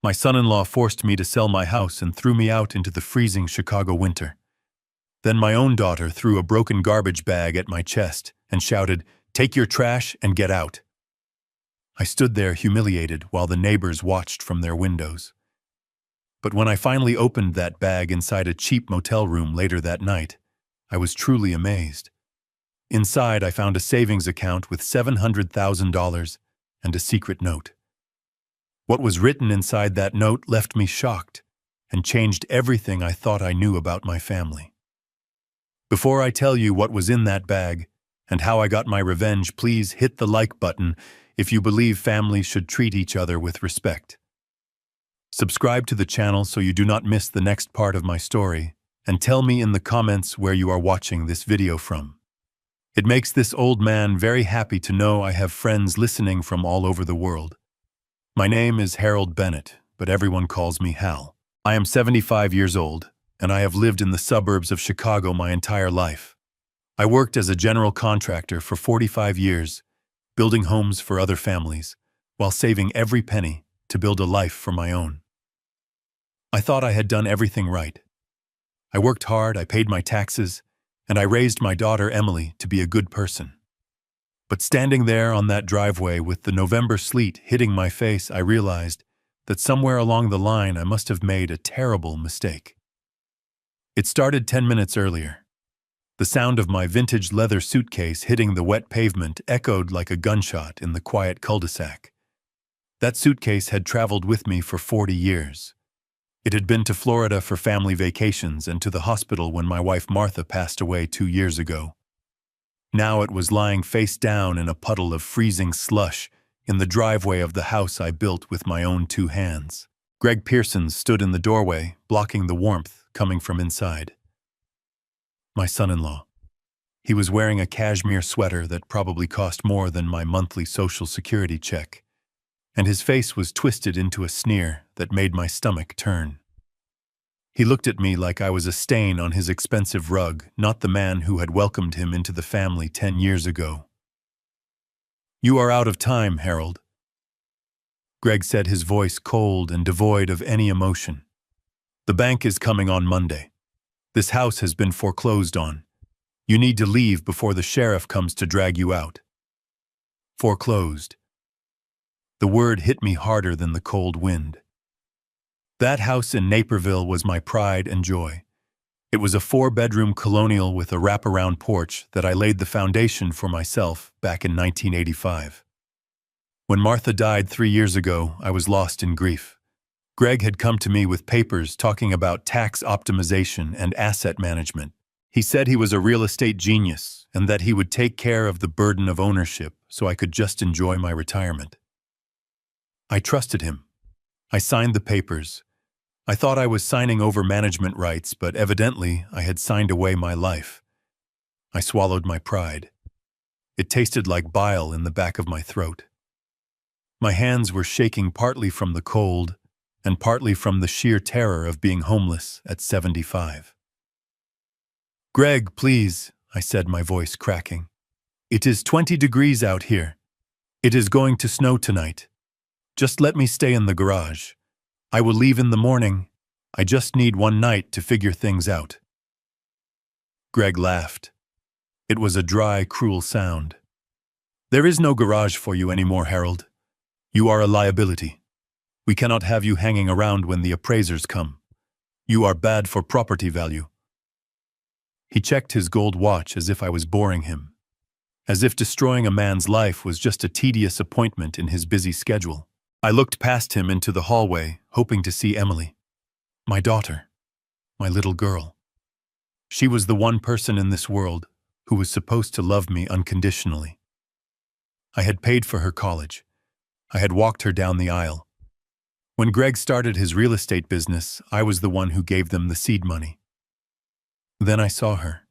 My son-in-law forced me to sell my house and threw me out into the freezing Chicago winter. Then my own daughter threw a broken garbage bag at my chest and shouted, "Take your trash and get out." I stood there humiliated while the neighbors watched from their windows. But when I finally opened that bag inside a cheap motel room later that night, I was truly amazed. Inside, I found a savings account with $700,000 and a secret note. What was written inside that note left me shocked and changed everything I thought I knew about my family. Before I tell you what was in that bag and how I got my revenge, please hit the like button if you believe families should treat each other with respect. Subscribe to the channel so you do not miss the next part of my story, and tell me in the comments where you are watching this video from. It makes this old man very happy to know I have friends listening from all over the world. My name is Harold Bennett, but everyone calls me Hal. I am 75 years old, and I have lived in the suburbs of Chicago my entire life. I worked as a general contractor for 45 years, building homes for other families, while saving every penny to build a life for my own. I thought I had done everything right. I worked hard, I paid my taxes, and I raised my daughter Emily to be a good person. But standing there on that driveway with the November sleet hitting my face, I realized that somewhere along the line I must have made a terrible mistake. It started 10 minutes earlier. The sound of my vintage leather suitcase hitting the wet pavement echoed like a gunshot in the quiet cul-de-sac. That suitcase had traveled with me for 40 years. It had been to Florida for family vacations and to the hospital when my wife Martha passed away 2 years ago. Now it was lying face down in a puddle of freezing slush in the driveway of the house I built with my own 2 hands. Greg Pearson stood in the doorway, blocking the warmth coming from inside. My son-in-law. He was wearing a cashmere sweater that probably cost more than my monthly Social Security check, and his face was twisted into a sneer that made my stomach turn. He looked at me like I was a stain on his expensive rug, not the man who had welcomed him into the family 10 years ago. "You are out of time, Harold," Greg said, his voice cold and devoid of any emotion. "The bank is coming on Monday. This house has been foreclosed on. You need to leave before the sheriff comes to drag you out." Foreclosed. The word hit me harder than the cold wind. That house in Naperville was my pride and joy. It was a 4-bedroom colonial with a wraparound porch that I laid the foundation for myself back in 1985. When Martha died 3 years ago, I was lost in grief. Greg had come to me with papers talking about tax optimization and asset management. He said he was a real estate genius and that he would take care of the burden of ownership so I could just enjoy my retirement. I trusted him. I signed the papers. I thought I was signing over management rights, but evidently I had signed away my life. I swallowed my pride. It tasted like bile in the back of my throat. My hands were shaking partly from the cold and partly from the sheer terror of being homeless at 75. "Greg, please," I said, my voice cracking. "It is 20 degrees out here. It is going to snow tonight. Just let me stay in the garage. I will leave in the morning. I just need one night to figure things out." Greg laughed. It was a dry, cruel sound. "There is no garage for you anymore, Harold. You are a liability. We cannot have you hanging around when the appraisers come. You are bad for property value." He checked his gold watch as if I was boring him, as if destroying a man's life was just a tedious appointment in his busy schedule. I looked past him into the hallway, hoping to see Emily. My daughter. My little girl. She was the one person in this world who was supposed to love me unconditionally. I had paid for her college. I had walked her down the aisle. When Greg started his real estate business, I was the one who gave them the seed money. Then I saw her.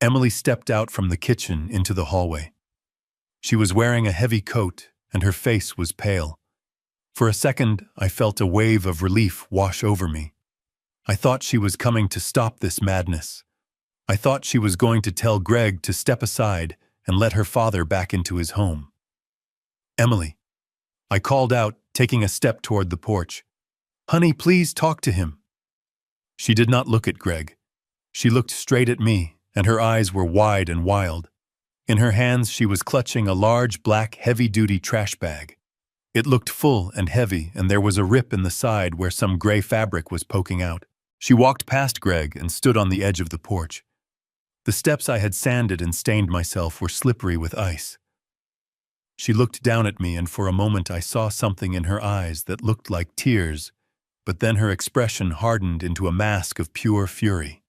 Emily stepped out from the kitchen into the hallway. She was wearing a heavy coat, and her face was pale. For a second, I felt a wave of relief wash over me. I thought she was coming to stop this madness. I thought she was going to tell Greg to step aside and let her father back into his home. "Emily." I called out, taking a step toward the porch. "Honey, please talk to him." She did not look at Greg. She looked straight at me, and her eyes were wide and wild. In her hands she was clutching a large black heavy-duty trash bag. It looked full and heavy, and there was a rip in the side where some gray fabric was poking out. She walked past Greg and stood on the edge of the porch. The steps I had sanded and stained myself were slippery with ice. She looked down at me, and for a moment I saw something in her eyes that looked like tears, but then her expression hardened into a mask of pure fury.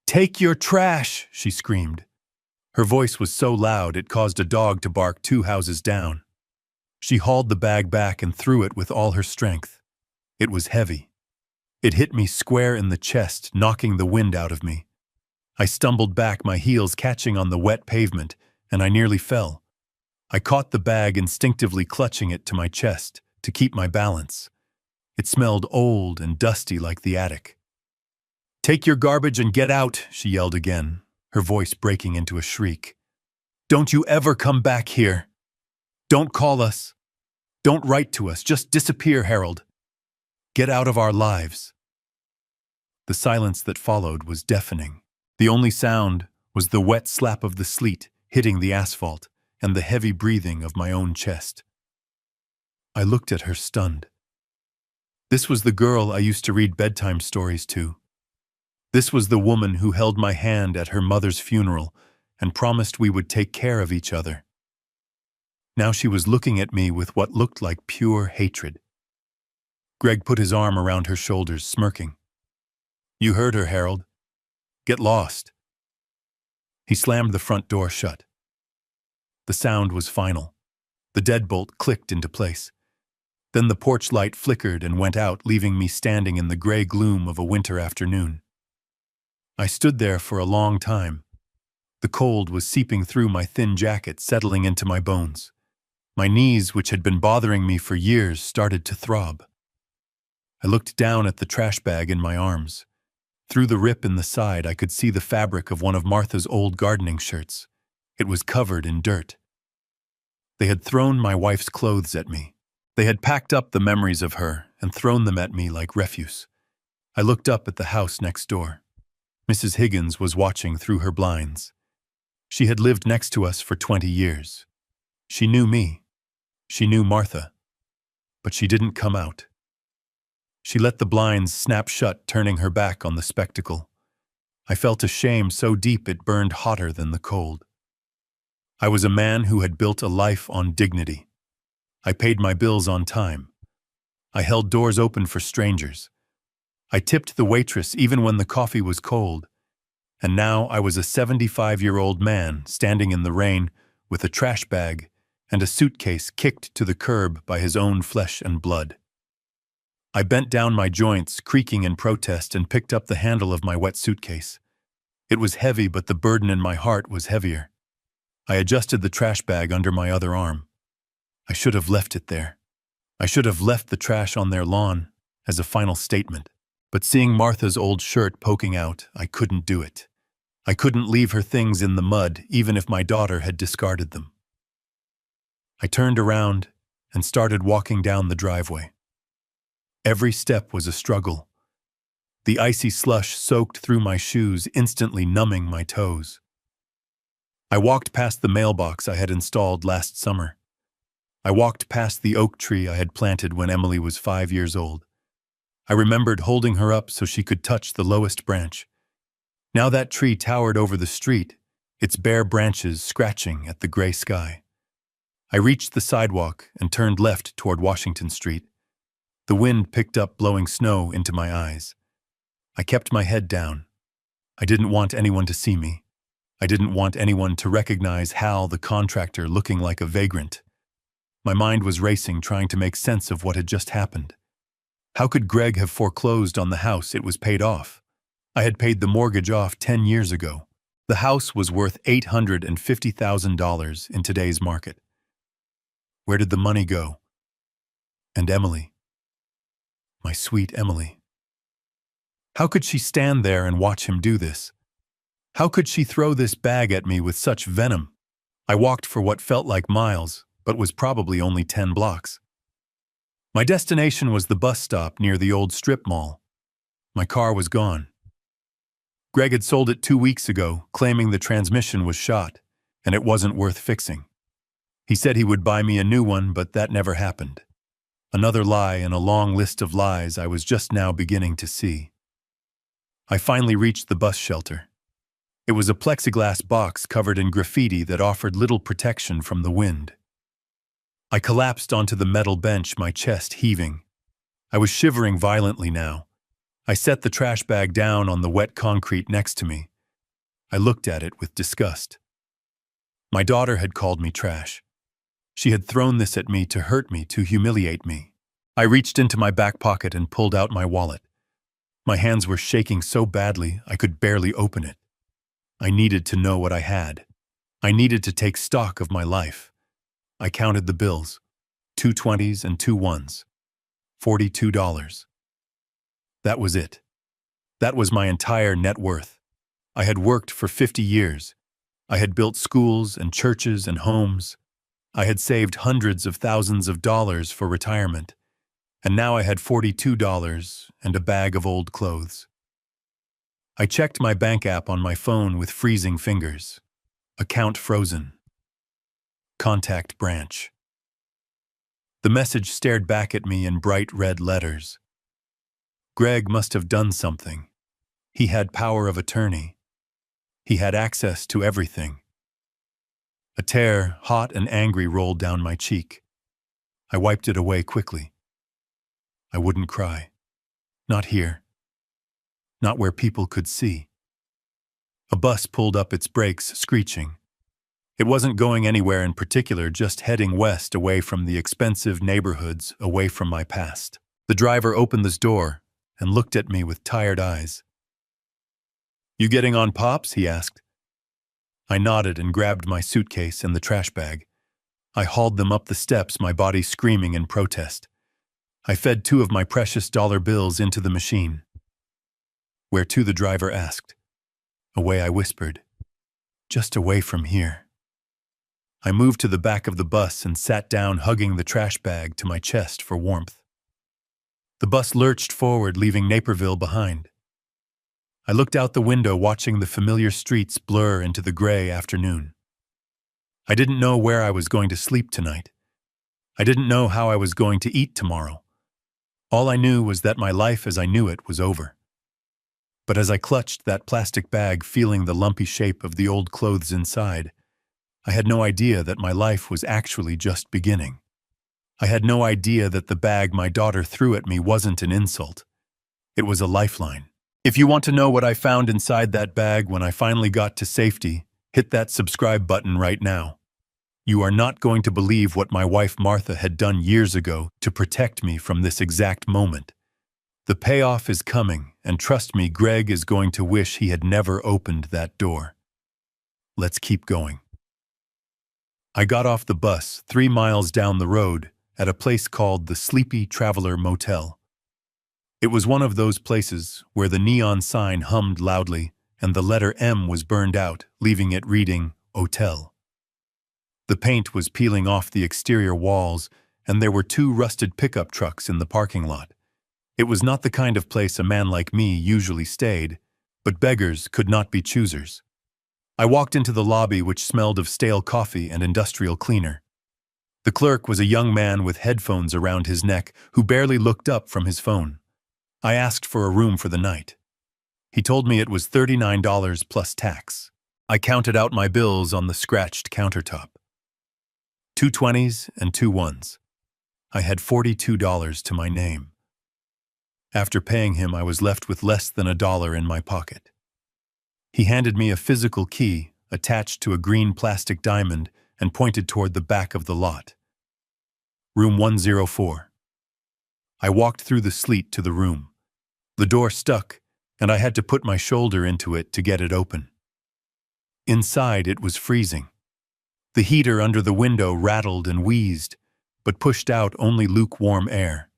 "Take your trash!" she screamed. Her voice was so loud it caused a dog to bark 2 houses down. She hauled the bag back and threw it with all her strength. It was heavy. It hit me square in the chest, knocking the wind out of me. I stumbled back, my heels catching on the wet pavement, and I nearly fell. I caught the bag, instinctively clutching it to my chest to keep my balance. It smelled old and dusty like the attic. "Take your garbage and get out," she yelled again, her voice breaking into a shriek. "Don't you ever come back here. Don't call us. Don't write to us. Just disappear, Harold. Get out of our lives." The silence that followed was deafening. The only sound was the wet slap of the sleet hitting the asphalt and the heavy breathing of my own chest. I looked at her stunned. This was the girl I used to read bedtime stories to. This was the woman who held my hand at her mother's funeral and promised we would take care of each other. Now she was looking at me with what looked like pure hatred. Greg put his arm around her shoulders, smirking. "You heard her, Harold. Get lost." He slammed the front door shut. The sound was final. The deadbolt clicked into place. Then the porch light flickered and went out, leaving me standing in the gray gloom of a winter afternoon. I stood there for a long time. The cold was seeping through my thin jacket, settling into my bones. My knees, which had been bothering me for years, started to throb. I looked down at the trash bag in my arms. Through the rip in the side, I could see the fabric of one of Martha's old gardening shirts. It was covered in dirt. They had thrown my wife's clothes at me. They had packed up the memories of her and thrown them at me like refuse. I looked up at the house next door. Mrs. Higgins was watching through her blinds. She had lived next to us for 20 years. She knew me. She knew Martha. But she didn't come out. She let the blinds snap shut, turning her back on the spectacle. I felt a shame so deep it burned hotter than the cold. I was a man who had built a life on dignity. I paid my bills on time. I held doors open for strangers. I tipped the waitress even when the coffee was cold. And now I was a 75-year-old man standing in the rain with a trash bag and a suitcase kicked to the curb by his own flesh and blood. I bent down my joints, creaking in protest, and picked up the handle of my wet suitcase. It was heavy, but the burden in my heart was heavier. I adjusted the trash bag under my other arm. I should have left it there. I should have left the trash on their lawn as a final statement. But seeing Martha's old shirt poking out, I couldn't do it. I couldn't leave her things in the mud, even if my daughter had discarded them. I turned around and started walking down the driveway. Every step was a struggle. The icy slush soaked through my shoes, instantly numbing my toes. I walked past the mailbox I had installed last summer. I walked past the oak tree I had planted when Emily was 5 years old. I remembered holding her up so she could touch the lowest branch. Now that tree towered over the street, its bare branches scratching at the gray sky. I reached the sidewalk and turned left toward Washington Street. The wind picked up, blowing snow into my eyes. I kept my head down. I didn't want anyone to see me. I didn't want anyone to recognize Hal, the contractor, looking like a vagrant. My mind was racing, trying to make sense of what had just happened. How could Greg have foreclosed on the house? It was paid off. I had paid the mortgage off 10 years ago. The house was worth $850,000 in today's market. Where did the money go? And Emily? My sweet Emily. How could she stand there and watch him do this? How could she throw this bag at me with such venom? I walked for what felt like miles, but was probably only 10 blocks. My destination was the bus stop near the old strip mall. My car was gone. Greg had sold it 2 weeks ago, claiming the transmission was shot, and it wasn't worth fixing. He said he would buy me a new one, but that never happened. Another lie in a long list of lies I was just now beginning to see. I finally reached the bus shelter. It was a plexiglass box covered in graffiti that offered little protection from the wind. I collapsed onto the metal bench, my chest heaving. I was shivering violently now. I set the trash bag down on the wet concrete next to me. I looked at it with disgust. My daughter had called me trash. She had thrown this at me to hurt me, to humiliate me. I reached into my back pocket and pulled out my wallet. My hands were shaking so badly I could barely open it. I needed to know what I had. I needed to take stock of my life. I counted the bills, 2 20s and 2 1s, $42. That was it. That was my entire net worth. I had worked for 50 years. I had built schools and churches and homes. I had saved hundreds of thousands of dollars for retirement. And now I had $42 and a bag of old clothes. I checked my bank app on my phone with freezing fingers. Account frozen. Contact branch. The message stared back at me in bright red letters. Greg must have done something. He had power of attorney. He had access to everything. A tear, hot and angry, rolled down my cheek. I wiped it away quickly. I wouldn't cry. Not here. Not where people could see. A bus pulled up its brakes, screeching. It wasn't going anywhere in particular, just heading west, away from the expensive neighborhoods, away from my past. The driver opened this door and looked at me with tired eyes. "You getting on, Pops?" he asked. I nodded and grabbed my suitcase and the trash bag. I hauled them up the steps, my body screaming in protest. I fed 2 of my precious dollar bills into the machine. "Where to?" the driver asked. "Away," I whispered. "Just away from here." I moved to the back of the bus and sat down, hugging the trash bag to my chest for warmth. The bus lurched forward, leaving Naperville behind. I looked out the window, watching the familiar streets blur into the gray afternoon. I didn't know where I was going to sleep tonight. I didn't know how I was going to eat tomorrow. All I knew was that my life as I knew it was over. But as I clutched that plastic bag, feeling the lumpy shape of the old clothes inside, I had no idea that my life was actually just beginning. I had no idea that the bag my daughter threw at me wasn't an insult. It was a lifeline. If you want to know what I found inside that bag when I finally got to safety, hit that subscribe button right now. You are not going to believe what my wife Martha had done years ago to protect me from this exact moment. The payoff is coming, and trust me, Greg is going to wish he had never opened that door. Let's keep going. I got off the bus 3 miles down the road at a place called the Sleepy Traveler Motel. It was one of those places where the neon sign hummed loudly and the letter M was burned out, leaving it reading "Hotel." The paint was peeling off the exterior walls, and there were 2 rusted pickup trucks in the parking lot. It was not the kind of place a man like me usually stayed, but beggars could not be choosers. I walked into the lobby, which smelled of stale coffee and industrial cleaner. The clerk was a young man with headphones around his neck who barely looked up from his phone. I asked for a room for the night. He told me it was $39 plus tax. I counted out my bills on the scratched countertop. 2 20s and 2 1s. I had $42 to my name. After paying him, I was left with less than $1 in my pocket. He handed me a physical key attached to a green plastic diamond and pointed toward the back of the lot. Room 104. I walked through the sleet to the room. The door stuck, and I had to put my shoulder into it to get it open. Inside, it was freezing. The heater under the window rattled and wheezed, but pushed out only lukewarm air.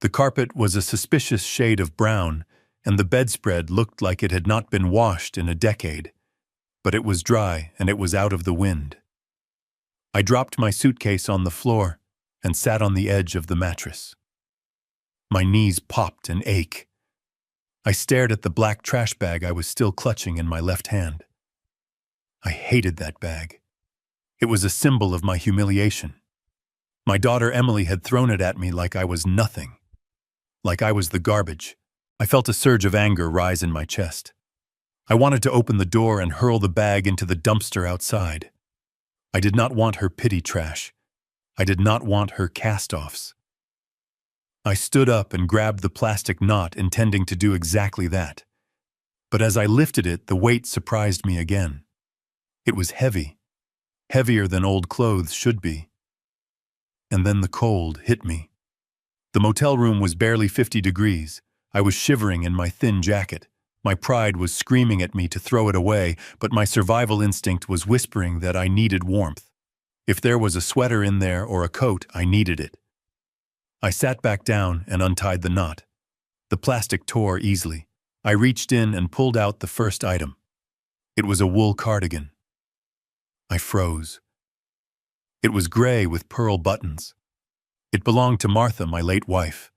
The carpet was a suspicious shade of brown, and the bedspread looked like it had not been washed in a decade, but it was dry and it was out of the wind. I dropped my suitcase on the floor and sat on the edge of the mattress. My knees popped and ached. I stared at the black trash bag I was still clutching in my left hand. I hated that bag. It was a symbol of my humiliation. My daughter Emily had thrown it at me like I was nothing, like I was the garbage. I felt a surge of anger rise in my chest. I wanted to open the door and hurl the bag into the dumpster outside. I did not want her pity trash. I did not want her cast-offs. I stood up and grabbed the plastic knot, intending to do exactly that. But as I lifted it, the weight surprised me again. It was heavy, heavier than old clothes should be. And then the cold hit me. The motel room was barely 50 degrees. I was shivering in my thin jacket. My pride was screaming at me to throw it away, but my survival instinct was whispering that I needed warmth. If there was a sweater in there or a coat, I needed it. I sat back down and untied the knot. The plastic tore easily. I reached in and pulled out the first item. It was a wool cardigan. I froze. It was gray with pearl buttons. It belonged to Martha, my late wife.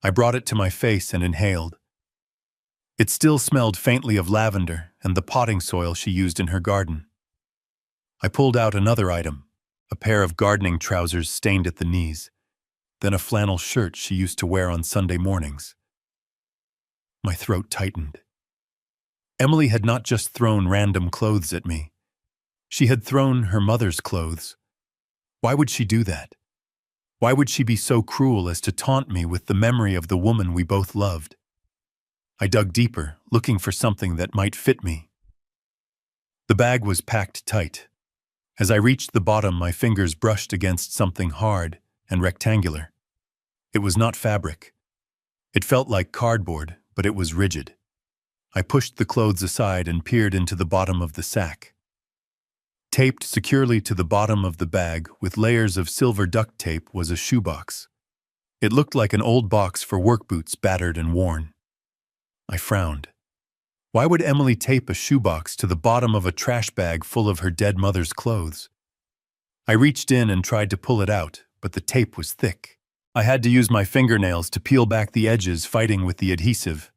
I brought it to my face and inhaled. It still smelled faintly of lavender and the potting soil she used in her garden. I pulled out another item, a pair of gardening trousers stained at the knees, then a flannel shirt she used to wear on Sunday mornings. My throat tightened. Emily had not just thrown random clothes at me. She had thrown her mother's clothes. Why would she do that? Why would she be so cruel as to taunt me with the memory of the woman we both loved? I dug deeper, looking for something that might fit me. The bag was packed tight. As I reached the bottom, my fingers brushed against something hard and rectangular. It was not fabric. It felt like cardboard, but it was rigid. I pushed the clothes aside and peered into the bottom of the sack. Taped securely to the bottom of the bag with layers of silver duct tape was a shoebox. It looked like an old box for work boots, battered and worn. I frowned. Why would Emily tape a shoebox to the bottom of a trash bag full of her dead mother's clothes? I reached in and tried to pull it out, but the tape was thick. I had to use my fingernails to peel back the edges, fighting with the adhesive.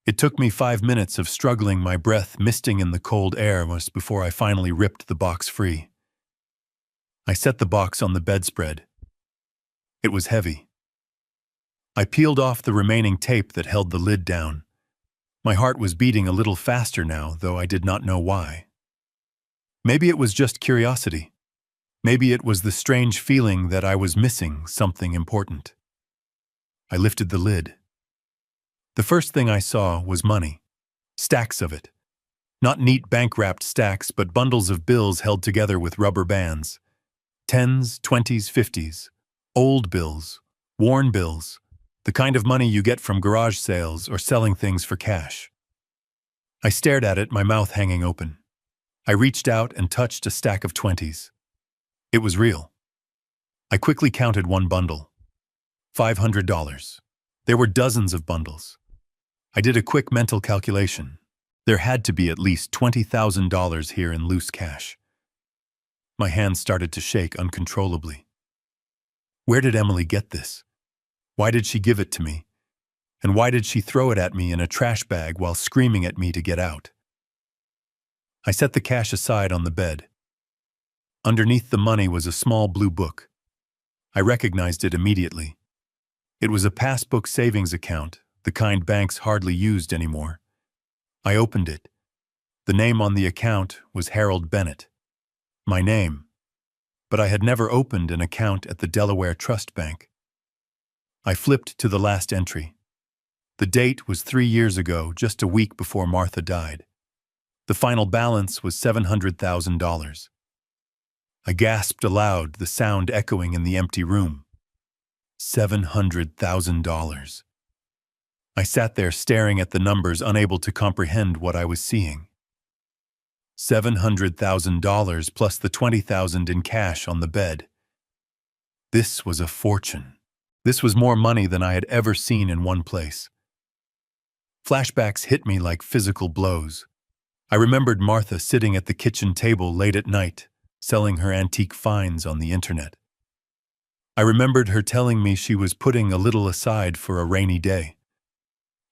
It took me 5 minutes of struggling, my breath misting in the cold air before I finally ripped the box free. I set the box on the bedspread. It was heavy. I peeled off the remaining tape that held the lid down. My heart was beating a little faster now, though I did not know why. Maybe it was just curiosity. Maybe it was the strange feeling that I was missing something important. I lifted the lid. The first thing I saw was money. Stacks of it. Not neat bank-wrapped stacks, but bundles of bills held together with rubber bands. 10s, 20s, 50s. Old bills. Worn bills. The kind of money you get from garage sales or selling things for cash. I stared at it, my mouth hanging open. I reached out and touched a stack of 20s. It was real. I quickly counted one bundle. $500. There were dozens of bundles. I did a quick mental calculation. There had to be at least $20,000 here in loose cash. My hands started to shake uncontrollably. Where did Emily get this? Why did she give it to me? And why did she throw it at me in a trash bag while screaming at me to get out? I set the cash aside on the bed. Underneath the money was a small blue book. I recognized it immediately. It was a passbook savings account, the kind banks hardly used anymore. I opened it. The name on the account was Harold Bennett. My name. But I had never opened an account at the Delaware Trust Bank. I flipped to the last entry. The date was 3 years ago, just a week before Martha died. The final balance was $700,000. I gasped aloud, the sound echoing in the empty room. $700,000. I sat there staring at the numbers, unable to comprehend what I was seeing. $700,000 plus the $20,000 in cash on the bed. This was a fortune. This was more money than I had ever seen in one place. Flashbacks hit me like physical blows. I remembered Martha sitting at the kitchen table late at night, selling her antique finds on the internet. I remembered her telling me she was putting a little aside for a rainy day.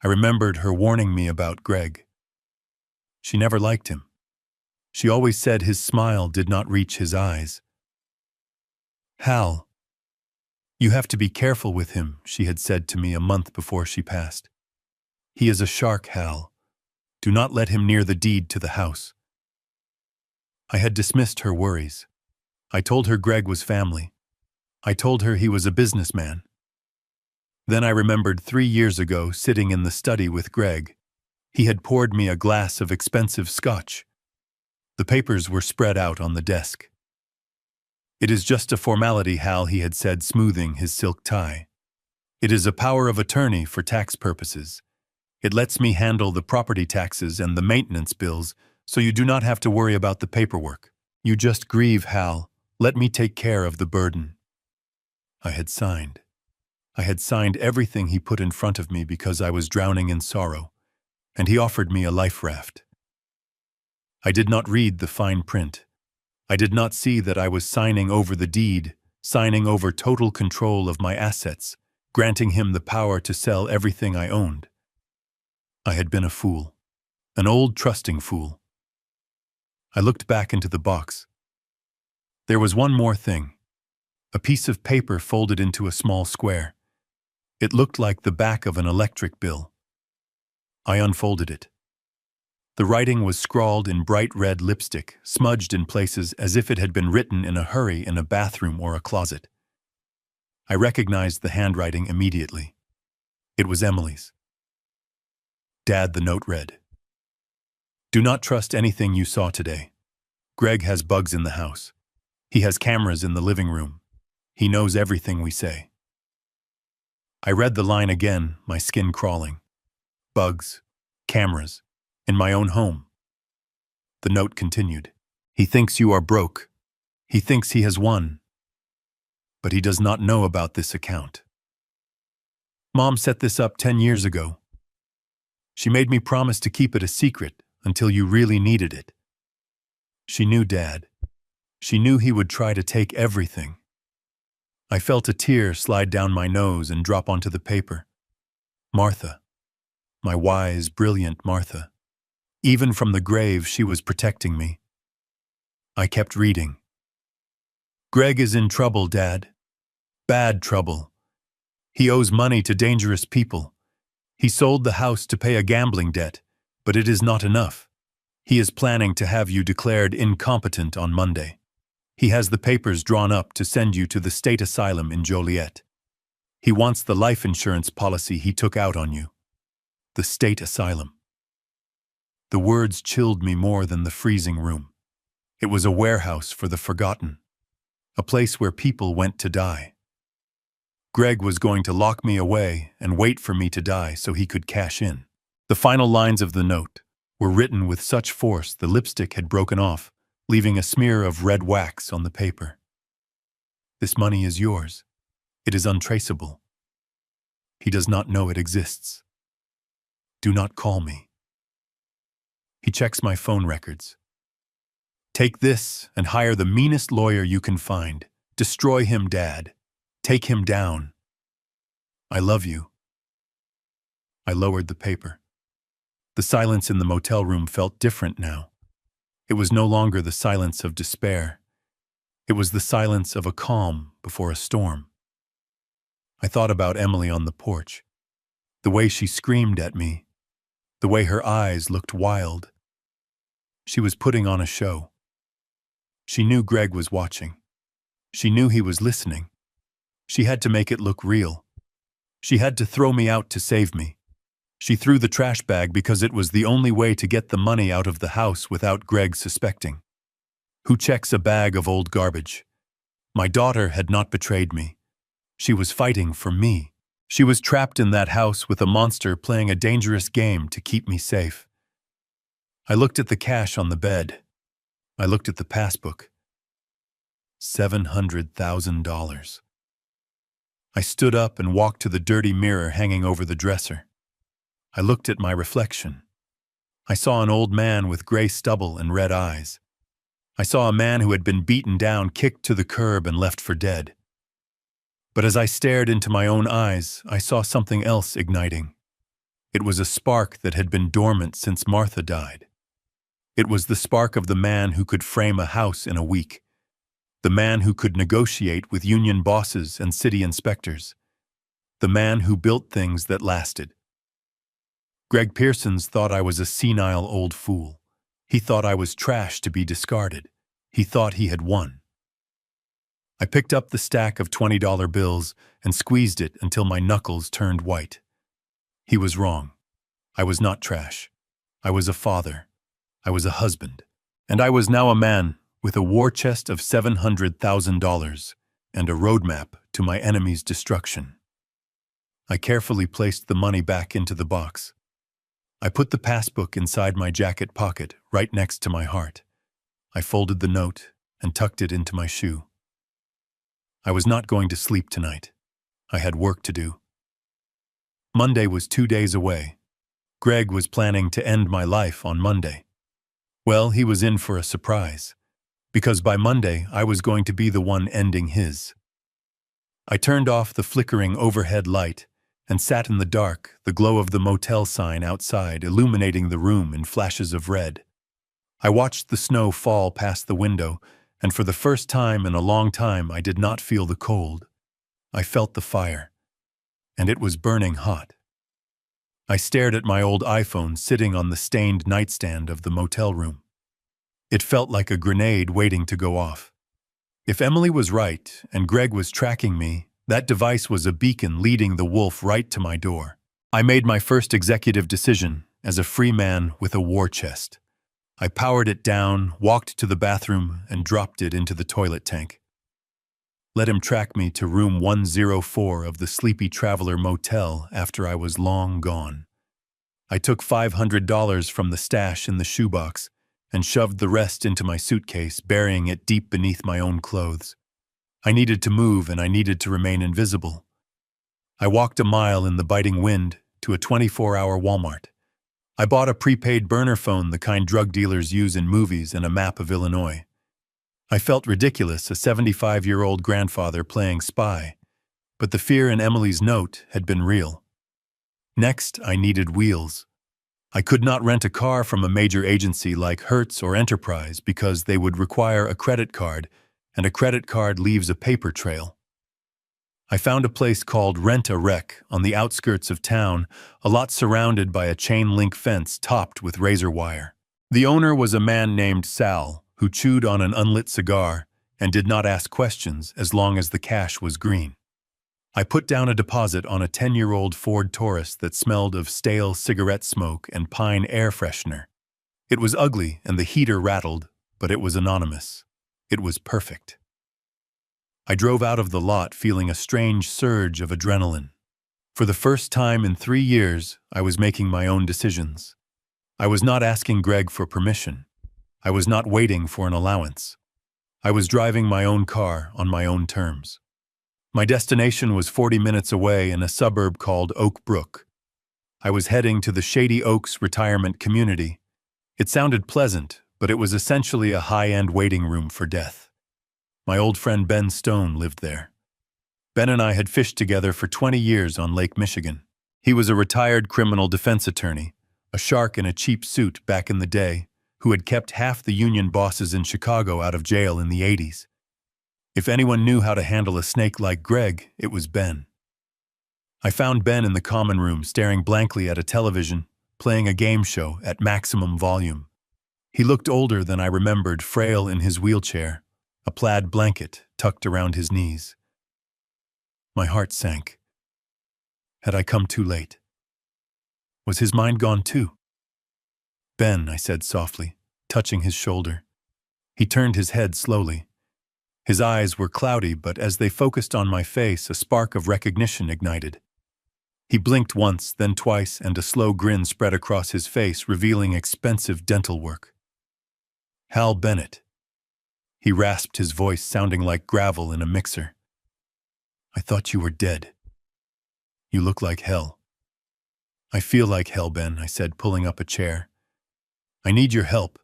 I remembered her warning me about Greg. She never liked him. She always said his smile did not reach his eyes. Hal, you have to be careful with him, she had said to me a month before she passed. He is a shark, Hal. Do not let him near the deed to the house. I had dismissed her worries. I told her Greg was family. I told her he was a businessman. Then I remembered 3 years ago sitting in the study with Greg. He had poured me a glass of expensive scotch. The papers were spread out on the desk. It is just a formality, Hal, he had said, smoothing his silk tie. It is a power of attorney for tax purposes. It lets me handle the property taxes and the maintenance bills, so you do not have to worry about the paperwork. You just grieve, Hal. Let me take care of the burden. I had signed. I had signed everything he put in front of me because I was drowning in sorrow, and he offered me a life raft. I did not read the fine print. I did not see that I was signing over the deed, signing over total control of my assets, granting him the power to sell everything I owned. I had been a fool, an old trusting fool. I looked back into the box. There was one more thing, a piece of paper folded into a small square. It looked like the back of an electric bill. I unfolded it. The writing was scrawled in bright red lipstick, smudged in places as if it had been written in a hurry in a bathroom or a closet. I recognized the handwriting immediately. It was Emily's. Dad, the note read. Do not trust anything you saw today. Greg has bugs in the house. He has cameras in the living room. He knows everything we say. I read the line again, my skin crawling. Bugs, cameras, in my own home. The note continued. He thinks you are broke. He thinks he has won. But he does not know about this account. Mom set this up 10 years ago. She made me promise to keep it a secret until you really needed it. She knew Dad. She knew he would try to take everything. I felt a tear slide down my nose and drop onto the paper. Martha. My wise, brilliant Martha. Even from the grave, she was protecting me. I kept reading. Greg is in trouble, Dad. Bad trouble. He owes money to dangerous people. He sold the house to pay a gambling debt, but it is not enough. He is planning to have you declared incompetent on Monday. He has the papers drawn up to send you to the state asylum in Joliet. He wants the life insurance policy he took out on you. The state asylum. The words chilled me more than the freezing room. It was a warehouse for the forgotten, a place where people went to die. Greg was going to lock me away and wait for me to die so he could cash in. The final lines of the note were written with such force the lipstick had broken off, leaving a smear of red wax on the paper. This money is yours. It is untraceable. He does not know it exists. Do not call me. He checks my phone records. Take this and hire the meanest lawyer you can find. Destroy him, Dad. Take him down. I love you. I lowered the paper. The silence in the motel room felt different now. It was no longer the silence of despair. It was the silence of a calm before a storm. I thought about Emily on the porch, the way she screamed at me, the way her eyes looked wild. She was putting on a show. She knew Greg was watching. She knew he was listening. She had to make it look real. She had to throw me out to save me. She threw the trash bag because it was the only way to get the money out of the house without Greg suspecting. Who checks a bag of old garbage? My daughter had not betrayed me. She was fighting for me. She was trapped in that house with a monster playing a dangerous game to keep me safe. I looked at the cash on the bed. I looked at the passbook. $700,000. I stood up and walked to the dirty mirror hanging over the dresser. I looked at my reflection. I saw an old man with gray stubble and red eyes. I saw a man who had been beaten down, kicked to the curb, and left for dead. But as I stared into my own eyes, I saw something else igniting. It was a spark that had been dormant since Martha died. It was the spark of the man who could frame a house in a week, the man who could negotiate with union bosses and city inspectors, the man who built things that lasted. Greg Pearsons thought I was a senile old fool. He thought I was trash to be discarded. He thought he had won. I picked up the stack of $20 bills and squeezed it until my knuckles turned white. He was wrong. I was not trash. I was a father. I was a husband. And I was now a man with a war chest of $700,000 and a roadmap to my enemy's destruction. I carefully placed the money back into the box. I put the passbook inside my jacket pocket, right next to my heart. I folded the note and tucked it into my shoe. I was not going to sleep tonight. I had work to do. Monday was 2 days away. Greg was planning to end my life on Monday. Well, he was in for a surprise, because by Monday I was going to be the one ending his. I turned off the flickering overhead light and sat in the dark, the glow of the motel sign outside illuminating the room in flashes of red. I watched the snow fall past the window, and for the first time in a long time I did not feel the cold. I felt the fire, and it was burning hot. I stared at my old iPhone sitting on the stained nightstand of the motel room. It felt like a grenade waiting to go off. If Emily was right and Greg was tracking me, that device was a beacon leading the wolf right to my door. I made my first executive decision as a free man with a war chest. I powered it down, walked to the bathroom, and dropped it into the toilet tank. Let him track me to room 104 of the Sleepy Traveler Motel after I was long gone. I took $500 from the stash in the shoebox and shoved the rest into my suitcase, burying it deep beneath my own clothes. I needed to move and I needed to remain invisible. I walked a mile in the biting wind to a 24-hour Walmart. I bought a prepaid burner phone, the kind drug dealers use in movies, and a map of Illinois. I felt ridiculous, a 75-year-old grandfather playing spy, but the fear in Emily's note had been real. Next, I needed wheels. I could not rent a car from a major agency like Hertz or Enterprise because they would require a credit card, and a credit card leaves a paper trail. I found a place called Rent-A-Wreck on the outskirts of town, a lot surrounded by a chain-link fence topped with razor wire. The owner was a man named Sal, who chewed on an unlit cigar and did not ask questions as long as the cash was green. I put down a deposit on a 10-year-old Ford Taurus that smelled of stale cigarette smoke and pine air freshener. It was ugly and the heater rattled, but it was anonymous. It was perfect. I drove out of the lot feeling a strange surge of adrenaline. For the first time in 3 years, I was making my own decisions. I was not asking Greg for permission. I was not waiting for an allowance. I was driving my own car on my own terms. My destination was 40 minutes away in a suburb called Oak Brook. I was heading to the Shady Oaks retirement community. It sounded pleasant, but it was essentially a high-end waiting room for death. My old friend Ben Stone lived there. Ben and I had fished together for 20 years on Lake Michigan. He was a retired criminal defense attorney, a shark in a cheap suit back in the day, who had kept half the union bosses in Chicago out of jail in the 80s. If anyone knew how to handle a snake like Greg, it was Ben. I found Ben in the common room staring blankly at a television, playing a game show at maximum volume. He looked older than I remembered, frail in his wheelchair, a plaid blanket tucked around his knees. My heart sank. Had I come too late? Was his mind gone too? Ben, I said softly, touching his shoulder. He turned his head slowly. His eyes were cloudy, but as they focused on my face, a spark of recognition ignited. He blinked once, then twice, and a slow grin spread across his face, revealing expensive dental work. Hal Bennett. He rasped, his voice sounding like gravel in a mixer. I thought you were dead. You look like hell. I feel like hell, Ben, I said, pulling up a chair. I need your help.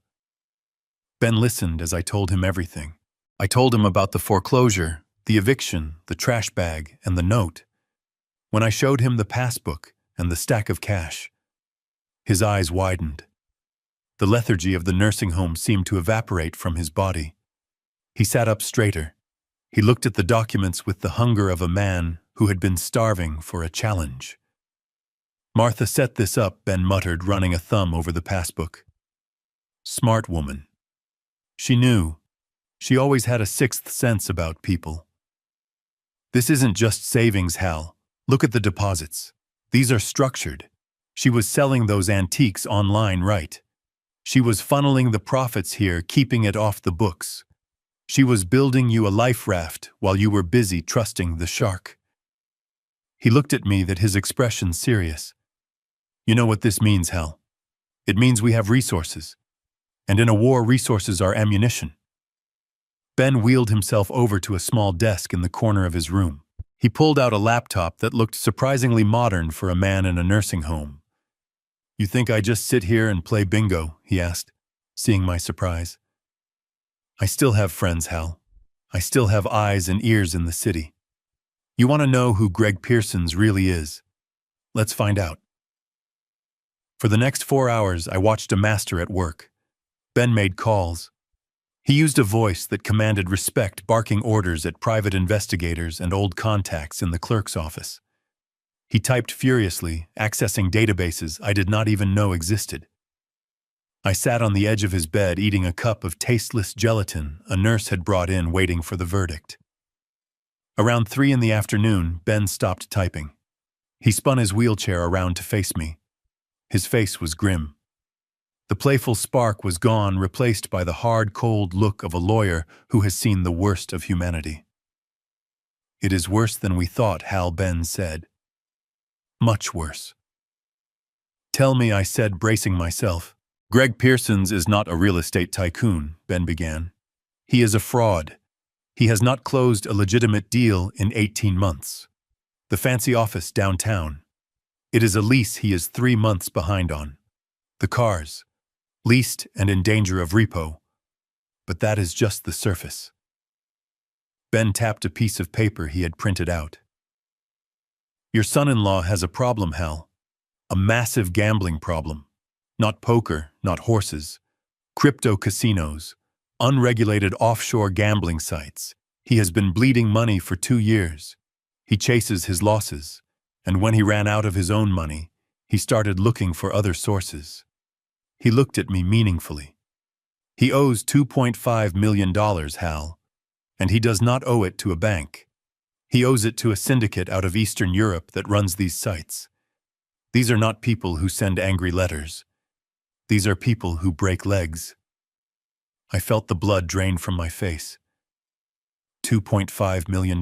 Ben listened as I told him everything. I told him about the foreclosure, The eviction, the trash bag, and the note. When I showed him the passbook and the stack of cash, his eyes widened. The lethargy of the nursing home seemed to evaporate from his body. He sat up straighter. He looked at the documents with the hunger of a man who had been starving for a challenge. "Martha set this up," Ben muttered, running a thumb over the passbook. Smart woman. She knew. She always had a sixth sense about people. "This isn't just savings, Hal. Look at the deposits. These are structured. She was selling those antiques online, right? She was funneling the profits here, keeping it off the books. She was building you a life raft while you were busy trusting the shark." He looked at me, that his expression serious. "You know what this means, Hal? It means we have resources. And in a war, resources are ammunition." Ben wheeled himself over to a small desk in the corner of his room. He pulled out a laptop that looked surprisingly modern for a man in a nursing home. "You think I just sit here and play bingo?" he asked, seeing my surprise. "I still have friends, Hal. I still have eyes and ears in the city. You want to know who Greg Pearsons really is? Let's find out." For the next 4 hours, I watched a master at work. Ben made calls. He used a voice that commanded respect, barking orders at private investigators and old contacts in the clerk's office. He typed furiously, accessing databases I did not even know existed. I sat on the edge of his bed eating a cup of tasteless gelatin a nurse had brought in, waiting for the verdict. Around 3 in the afternoon, Ben stopped typing. He spun his wheelchair around to face me. His face was grim. The playful spark was gone, replaced by the hard, cold look of a lawyer who has seen the worst of humanity. "It is worse than we thought," Hal, Ben said. "Much worse." "Tell me," I said, bracing myself. "Greg Pearsons is not a real estate tycoon," Ben began. "He is a fraud. He has not closed a legitimate deal in 18 months. The fancy office downtown. It is a lease he is 3 months behind on. The cars, leased and in danger of repo. But that is just the surface." Ben tapped a piece of paper he had printed out. "Your son-in-law has a problem, Hal. A massive gambling problem. Not poker, not horses. Crypto casinos, unregulated offshore gambling sites. He has been bleeding money for 2 years. He chases his losses, and when he ran out of his own money, he started looking for other sources." He looked at me meaningfully. "He owes $2.5 million, Hal, and he does not owe it to a bank. He owes it to a syndicate out of Eastern Europe that runs these sites. These are not people who send angry letters. These are people who break legs." I felt the blood drain from my face. $2.5 million.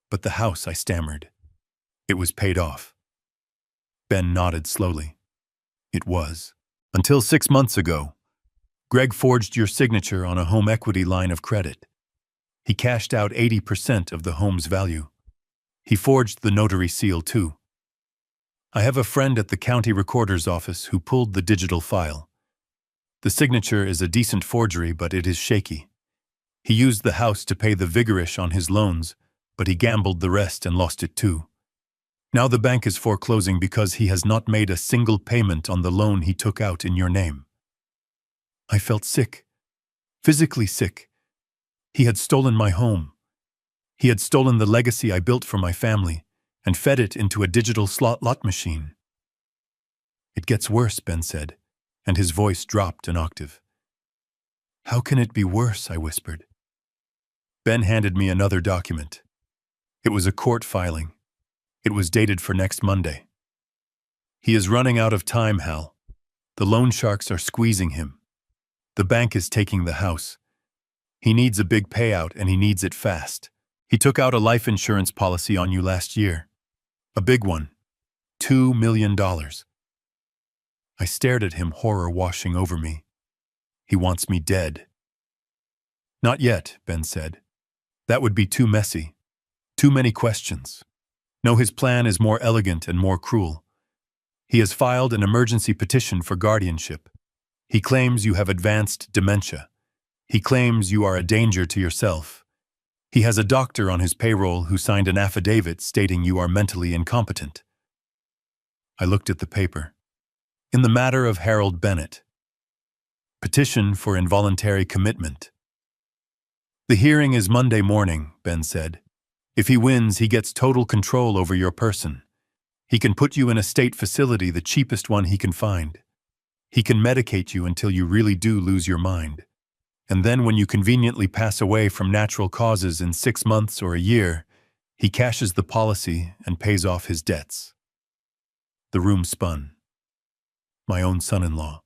"But the house," I stammered. "It was paid off." Ben nodded slowly. "It was. Until 6 months ago. Greg forged your signature on a home equity line of credit. He cashed out 80% of the home's value. He forged the notary seal, too. I have a friend at the county recorder's office who pulled the digital file. The signature is a decent forgery, but it is shaky. He used the house to pay the vigorish on his loans, but he gambled the rest and lost it too. Now the bank is foreclosing because he has not made a single payment on the loan he took out in your name." I felt sick, physically sick. He had stolen my home. He had stolen the legacy I built for my family and fed it into a digital slot machine. "It gets worse," Ben said, and his voice dropped an octave. "How can it be worse?" I whispered. Ben handed me another document. It was a court filing. It was dated for next Monday. "He is running out of time, Hal. The loan sharks are squeezing him. The bank is taking the house. He needs a big payout, and he needs it fast. He took out a life insurance policy on you last year. A big one. $2 million. I stared at him, horror washing over me. "He wants me dead." "Not yet," Ben said. "That would be too messy. Too many questions. No, his plan is more elegant and more cruel. He has filed an emergency petition for guardianship. He claims you have advanced dementia. He claims you are a danger to yourself. He has a doctor on his payroll who signed an affidavit stating you are mentally incompetent. I looked at the paper. In the matter of Harold Bennett. Petition for involuntary commitment. The hearing is Monday morning, Ben said. If he wins, he gets total control over your person. He can put you in a state facility, the cheapest one he can find. He can medicate you until you really do lose your mind. And then when you conveniently pass away from natural causes in 6 months or a year, he cashes the policy and pays off his debts. The room spun. My own son-in-law.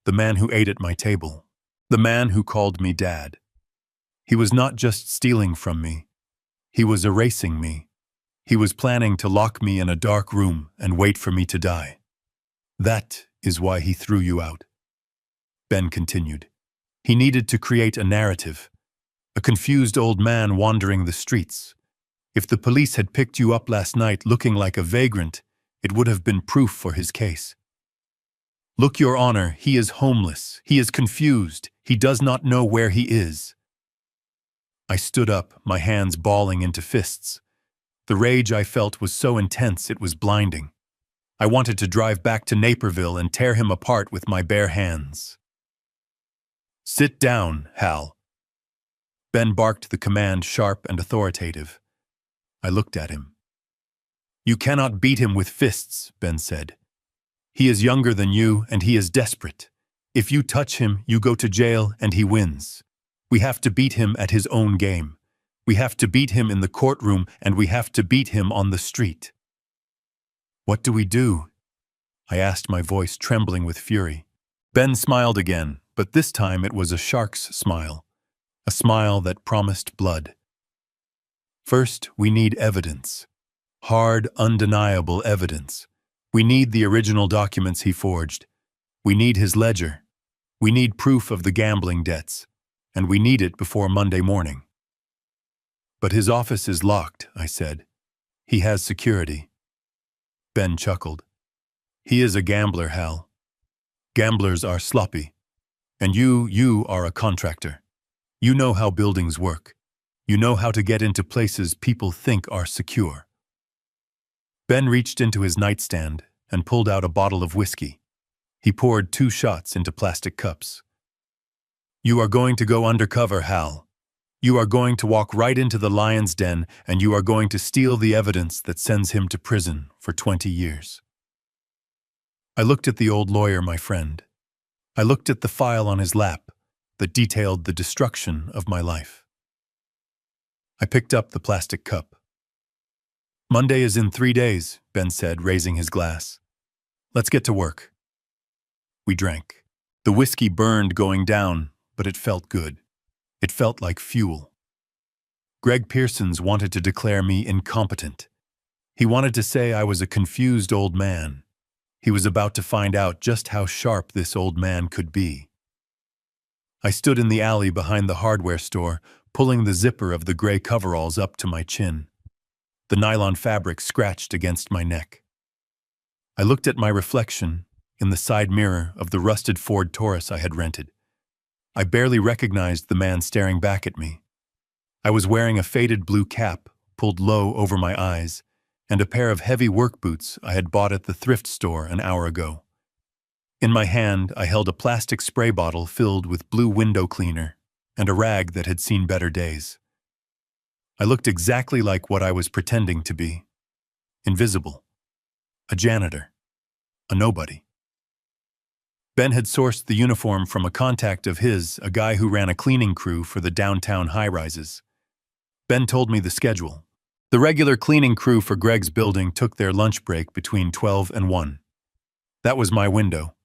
The man who ate at my table. The man who called me dad. He was not just stealing from me. He was erasing me. He was planning to lock me in a dark room and wait for me to die. That is why he threw you out. Ben continued. He needed to create a narrative. A confused old man wandering the streets. If the police had picked you up last night looking like a vagrant, it would have been proof for his case. Look, Your Honor, he is homeless. He is confused. He does not know where he is. I stood up, my hands balling into fists. The rage I felt was so intense it was blinding. I wanted to drive back to Naperville and tear him apart with my bare hands. Sit down, Hal. Ben barked the command, sharp and authoritative. I looked at him. You cannot beat him with fists, Ben said. He is younger than you and he is desperate. If you touch him, you go to jail and he wins. We have to beat him at his own game. We have to beat him in the courtroom and we have to beat him on the street. What do we do? I asked, my voice trembling with fury. Ben smiled again, but this time it was a shark's smile. A smile that promised blood. First, we need evidence. Hard, undeniable evidence. We need the original documents he forged. We need his ledger. We need proof of the gambling debts. And we need it before Monday morning. But his office is locked, I said. He has security. Ben chuckled. He is a gambler, Hal. Gamblers are sloppy. And you are a contractor. You know how buildings work. You know how to get into places people think are secure. Ben reached into his nightstand and pulled out a bottle of whiskey. He poured 2 shots into plastic cups. You are going to go undercover, Hal. You are going to walk right into the lion's den and you are going to steal the evidence that sends him to prison for 20 years. I looked at the old lawyer, my friend. I looked at the file on his lap that detailed the destruction of my life. I picked up the plastic cup. Monday is in 3 days, Ben said, raising his glass. Let's get to work. We drank. The whiskey burned going down, but it felt good. It felt like fuel. Greg Pearsons wanted to declare me incompetent. He wanted to say I was a confused old man. He was about to find out just how sharp this old man could be. I stood in the alley behind the hardware store, pulling the zipper of the gray coveralls up to my chin. The nylon fabric scratched against my neck. I looked at my reflection in the side mirror of the rusted Ford Taurus I had rented. I barely recognized the man staring back at me. I was wearing a faded blue cap, pulled low over my eyes, and a pair of heavy work boots I had bought at the thrift store an hour ago. In my hand, I held a plastic spray bottle filled with blue window cleaner and a rag that had seen better days. I looked exactly like what I was pretending to be. Invisible. A janitor. A nobody. Ben had sourced the uniform from a contact of his, a guy who ran a cleaning crew for the downtown high-rises. Ben told me the schedule. The regular cleaning crew for Greg's building took their lunch break between 12 and 1. That was my window.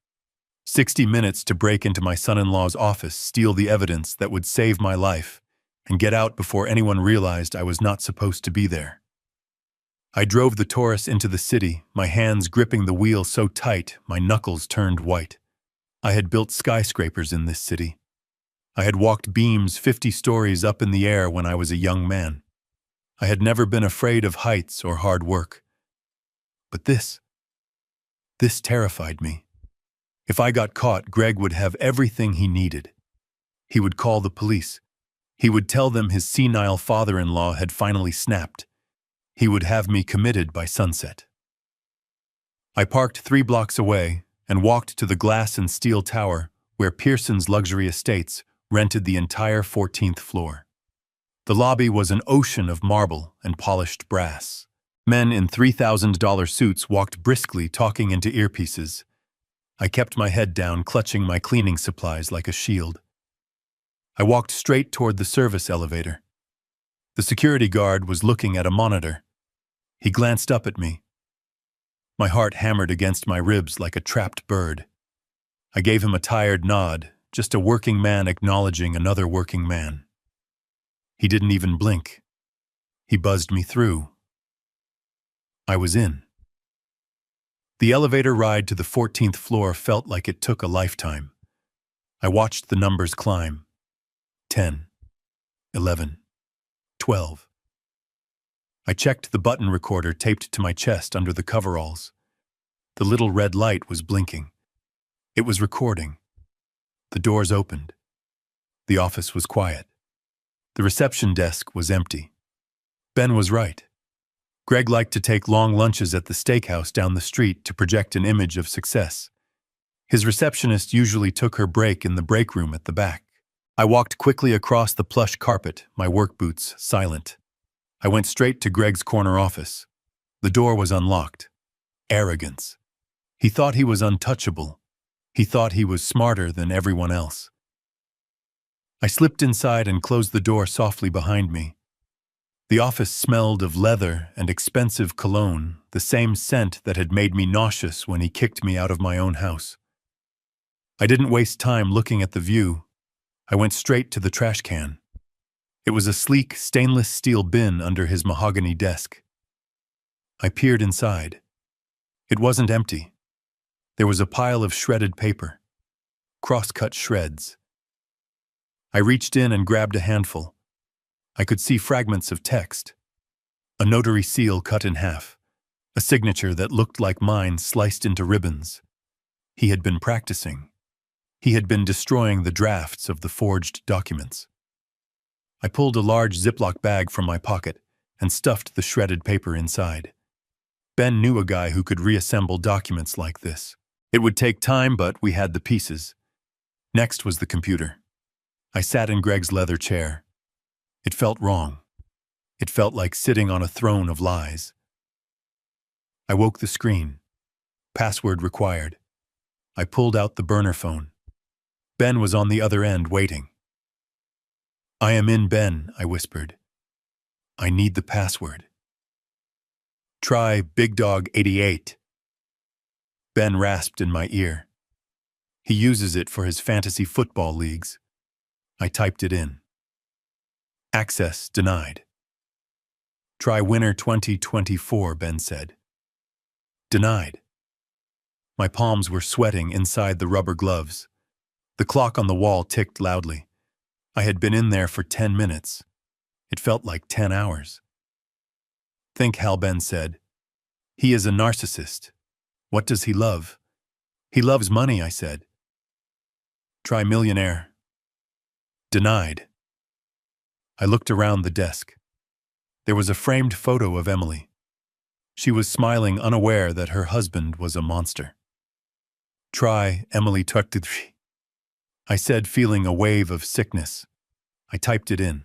60 minutes to break into my son-in-law's office, steal the evidence that would save my life, and get out before anyone realized I was not supposed to be there. I drove the Taurus into the city, my hands gripping the wheel so tight my knuckles turned white. I had built skyscrapers in this city. I had walked beams 50 stories up in the air when I was a young man. I had never been afraid of heights or hard work. But this terrified me. If I got caught, Greg would have everything he needed. He would call the police. He would tell them his senile father-in-law had finally snapped. He would have me committed by sunset. I parked 3 blocks away and walked to the glass and steel tower where Pearson's luxury estates rented the entire 14th floor. The lobby was an ocean of marble and polished brass. Men in $3,000 suits walked briskly, talking into earpieces. I kept my head down, clutching my cleaning supplies like a shield. I walked straight toward the service elevator. The security guard was looking at a monitor. He glanced up at me. My heart hammered against my ribs like a trapped bird. I gave him a tired nod, just a working man acknowledging another working man. He didn't even blink. He buzzed me through. I was in. The elevator ride to the 14th floor felt like it took a lifetime. I watched the numbers climb. 10, 11, 12. I checked the button recorder taped to my chest under the coveralls. The little red light was blinking. It was recording. The doors opened. The office was quiet. The reception desk was empty. Ben was right. Greg liked to take long lunches at the steakhouse down the street to project an image of success. His receptionist usually took her break in the break room at the back. I walked quickly across the plush carpet, my work boots silent. I went straight to Greg's corner office. The door was unlocked. Arrogance. He thought he was untouchable. He thought he was smarter than everyone else. I slipped inside and closed the door softly behind me. The office smelled of leather and expensive cologne, the same scent that had made me nauseous when he kicked me out of my own house. I didn't waste time looking at the view. I went straight to the trash can. It was a sleek stainless steel bin under his mahogany desk. I peered inside. It wasn't empty. There was a pile of shredded paper, cross-cut shreds. I reached in and grabbed a handful. I could see fragments of text. A notary seal cut in half. A signature that looked like mine sliced into ribbons. He had been practicing. He had been destroying the drafts of the forged documents. I pulled a large Ziploc bag from my pocket and stuffed the shredded paper inside. Ben knew a guy who could reassemble documents like this. It would take time, but we had the pieces. Next was the computer. I sat in Greg's leather chair. It felt wrong. It felt like sitting on a throne of lies. I woke the screen. Password required. I pulled out the burner phone. Ben was on the other end, waiting. "I am in, Ben," I whispered. "I need the password." "Try Big Dog 88. Ben rasped in my ear. "He uses it for his fantasy football leagues." I typed it in. "Access denied." "Try Winner 2024, Ben said. Denied. My palms were sweating inside the rubber gloves. The clock on the wall ticked loudly. I had been in there for 10 minutes. It felt like 10 hours. "Think," Hal Ben said. "He is a narcissist. What does he love?" "He loves money," I said. "Try millionaire." Denied. I looked around the desk. There was a framed photo of Emily. She was smiling, unaware that her husband was a monster. "Try Emily Tucked," I said, feeling a wave of sickness. I typed it in.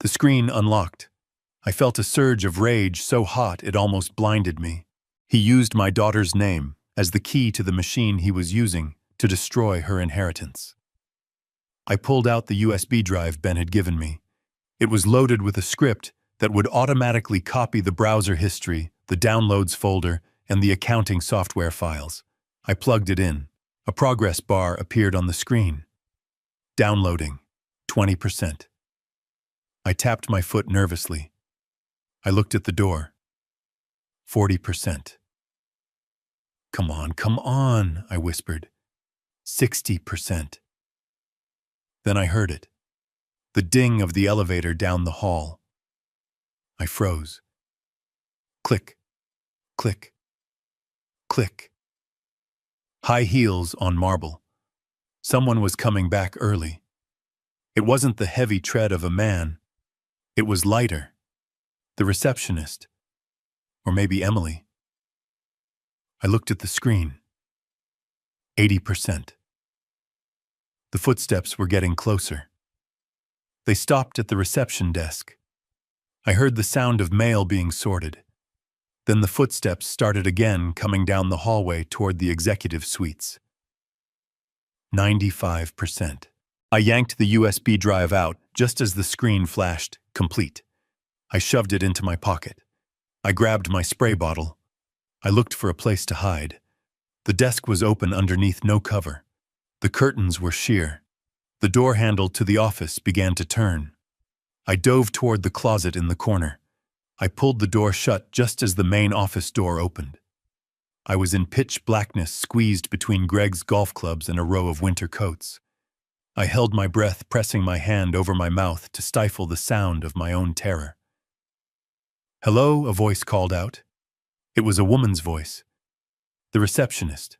The screen unlocked. I felt a surge of rage so hot it almost blinded me. He used my daughter's name as the key to the machine he was using to destroy her inheritance. I pulled out the USB drive Ben had given me. It was loaded with a script that would automatically copy the browser history, the downloads folder, and the accounting software files. I plugged it in. A progress bar appeared on the screen. Downloading. 20%. I tapped my foot nervously. I looked at the door. 40%. Come on, I whispered. 60%. Then I heard it. The ding of the elevator down the hall. I froze. Click, click, click. High heels on marble. Someone was coming back early. It wasn't the heavy tread of a man. It was lighter. The receptionist. Or maybe Emily. I looked at the screen. 80%. The footsteps were getting closer. They stopped at the reception desk. I heard the sound of mail being sorted. Then the footsteps started again, coming down the hallway toward the executive suites. 95%. I yanked the USB drive out just as the screen flashed, complete. I shoved it into my pocket. I grabbed my spray bottle. I looked for a place to hide. The desk was open underneath no cover. The curtains were sheer. The door handle to the office began to turn. I dove toward the closet in the corner. I pulled the door shut just as the main office door opened. I was in pitch blackness, squeezed between Greg's golf clubs and a row of winter coats. I held my breath, pressing my hand over my mouth to stifle the sound of my own terror. "Hello," a voice called out. It was a woman's voice. The receptionist.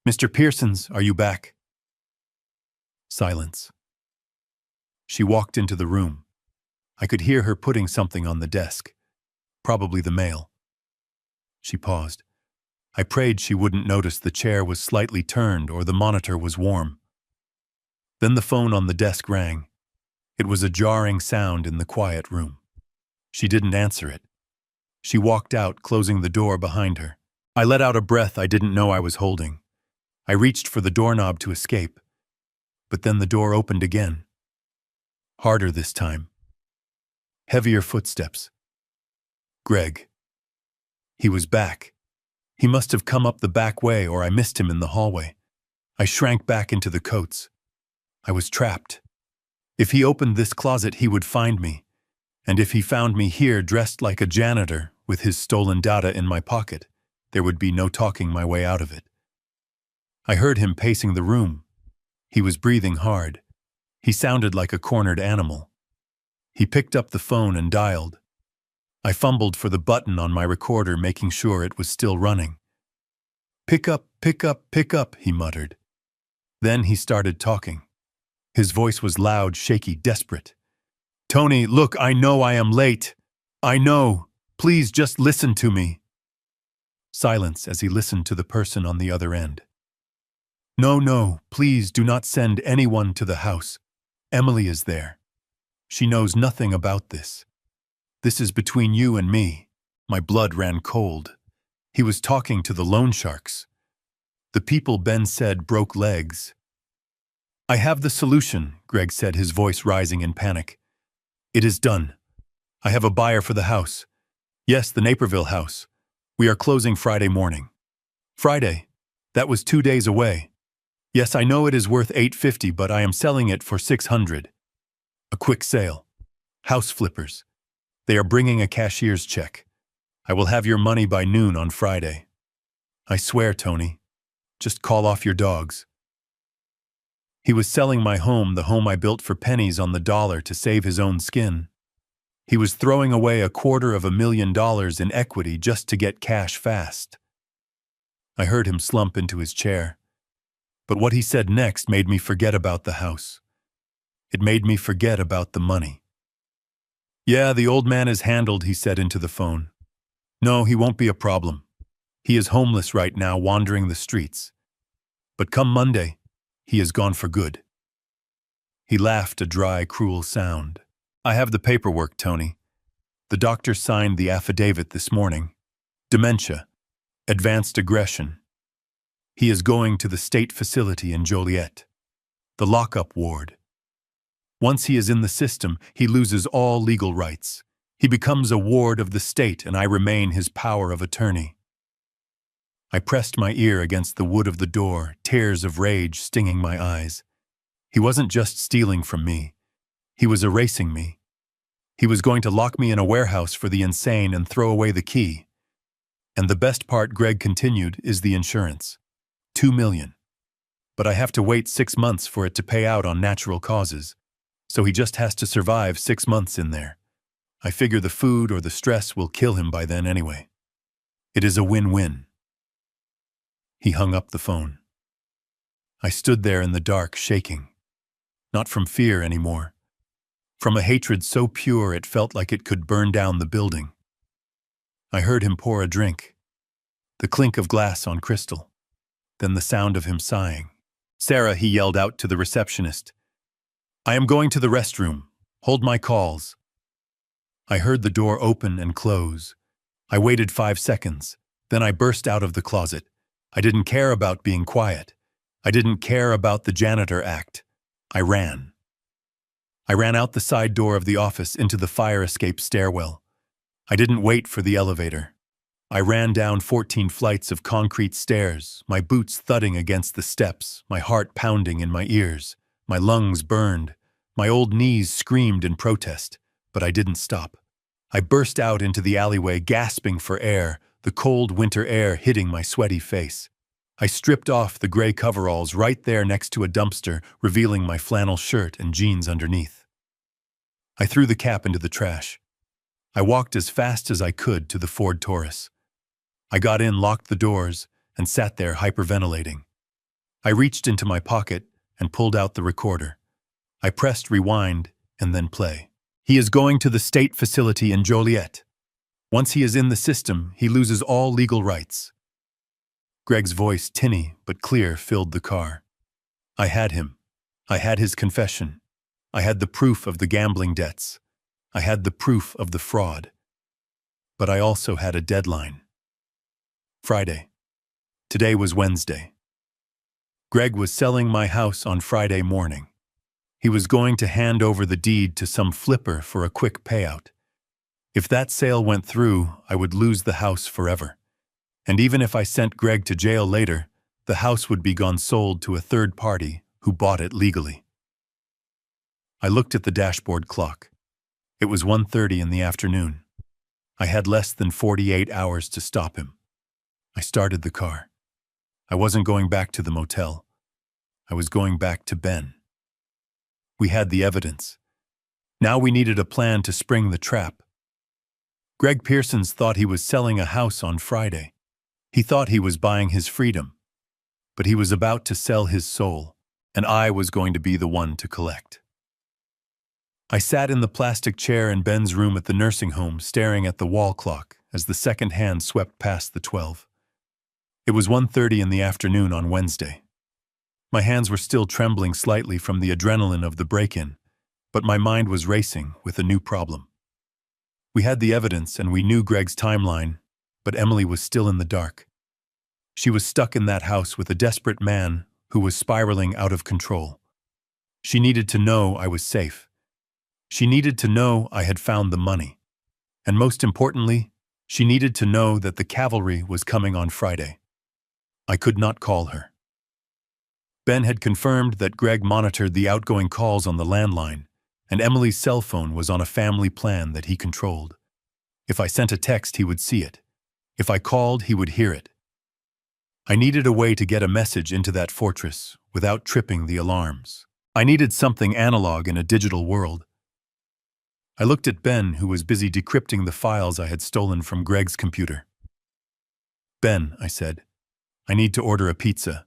"Mr. Pearsons, are you back?" Silence. She walked into the room. I could hear her putting something on the desk. Probably the mail. She paused. I prayed she wouldn't notice the chair was slightly turned or the monitor was warm. Then the phone on the desk rang. It was a jarring sound in the quiet room. She didn't answer it. She walked out, closing the door behind her. I let out a breath I didn't know I was holding. I reached for the doorknob to escape. But then the door opened again. Harder this time. Heavier footsteps. Greg. He was back. He must have come up the back way, or I missed him in the hallway. I shrank back into the coats. I was trapped. If he opened this closet, he would find me. And if he found me here, dressed like a janitor, with his stolen data in my pocket, there would be no talking my way out of it. I heard him pacing the room. He was breathing hard. He sounded like a cornered animal. He picked up the phone and dialed. I fumbled for the button on my recorder, making sure it was still running. "Pick up, pick up, pick up," he muttered. Then he started talking. His voice was loud, shaky, desperate. "Tony, look, I know I am late. I know. Please just listen to me." Silence as he listened to the person on the other end. No, please do not send anyone to the house. Emily is there. She knows nothing about this. This is between you and me." My blood ran cold. He was talking to the loan sharks. The people Ben said broke legs. "I have the solution," Greg said, his voice rising in panic. "It is done. I have a buyer for the house. Yes, the Naperville house. We are closing Friday morning." "Friday? That was 2 days away." "Yes, I know it is worth $850, but I am selling it for $600. A quick sale. House flippers. They are bringing a cashier's check. I will have your money by noon on Friday. I swear, Tony. Just call off your dogs." He was selling my home, the home I built for pennies on the dollar to save his own skin. He was throwing away $250,000 in equity just to get cash fast. I heard him slump into his chair. But what he said next made me forget about the house. It made me forget about the money. "Yeah, the old man is handled," he said into the phone. "No, he won't be a problem. He is homeless right now, wandering the streets. But come Monday, he is gone for good." He laughed, a dry, cruel sound. "I have the paperwork, Tony. The doctor signed the affidavit this morning. Dementia. Advanced aggression. He is going to the state facility in Joliet. The lockup ward. Once he is in the system, he loses all legal rights. He becomes a ward of the state, and I remain his power of attorney." I pressed my ear against the wood of the door, tears of rage stinging my eyes. He wasn't just stealing from me. He was erasing me. He was going to lock me in a warehouse for the insane and throw away the key. And the best part, Greg continued, is the insurance. $2 million. But I have to wait 6 months for it to pay out on natural causes. So he just has to survive 6 months in there. I figure the food or the stress will kill him by then anyway. It is a win-win. He hung up the phone. I stood there in the dark, shaking. not from fear anymore. From a hatred so pure it felt like it could burn down the building. I heard him pour a drink, the clink of glass on crystal, then the sound of him sighing. "Sarah," he yelled out to the receptionist. "I am going to the restroom. Hold my calls." I heard the door open and close. I waited 5 seconds. Then I burst out of the closet. I didn't care about being quiet. I didn't care about the janitor act. I ran. I ran out the side door of the office into the fire escape stairwell. I didn't wait for the elevator. I ran down 14 flights of concrete stairs, my boots thudding against the steps, my heart pounding in my ears, my lungs burned, my old knees screamed in protest, but I didn't stop. I burst out into the alleyway, gasping for air, the cold winter air hitting my sweaty face. I stripped off the gray coveralls right there next to a dumpster, revealing my flannel shirt and jeans underneath. I threw the cap into the trash. I walked as fast as I could to the Ford Taurus. I got in, locked the doors, and sat there hyperventilating. I reached into my pocket and pulled out the recorder. I pressed rewind and then play. "He is going to the state facility in Joliet. Once he is in the system, he loses all legal rights." Greg's voice, tinny but clear, filled the car. I had him. I had his confession. I had the proof of the gambling debts. I had the proof of the fraud. But I also had a deadline. Friday. Today was Wednesday. Greg was selling my house on Friday morning. He was going to hand over the deed to some flipper for a quick payout. If that sale went through, I would lose the house forever. And even if I sent Greg to jail later, the house would be gone sold to a third party who bought it legally. I looked at the dashboard clock. It was 1:30 in the afternoon. I had less than 48 hours to stop him. I started the car. I wasn't going back to the motel. I was going back to Ben. We had the evidence. Now we needed a plan to spring the trap. Greg Pearsons thought he was selling a house on Friday. He thought he was buying his freedom. But he was about to sell his soul, and I was going to be the one to collect. I sat in the plastic chair in Ben's room at the nursing home, staring at the wall clock as the second hand swept past the 12. It was 1:30 in the afternoon on Wednesday. My hands were still trembling slightly from the adrenaline of the break-in, but my mind was racing with a new problem. We had the evidence and we knew Greg's timeline, but Emily was still in the dark. She was stuck in that house with a desperate man who was spiraling out of control. She needed to know I was safe. She needed to know I had found the money. And most importantly, she needed to know that the cavalry was coming on Friday. I could not call her. Ben had confirmed that Greg monitored the outgoing calls on the landline, and Emily's cell phone was on a family plan that he controlled. If I sent a text, he would see it. If I called, he would hear it. I needed a way to get a message into that fortress without tripping the alarms. I needed something analog in a digital world. I looked at Ben, who was busy decrypting the files I had stolen from Greg's computer. "Ben," I said, "I need to order a pizza."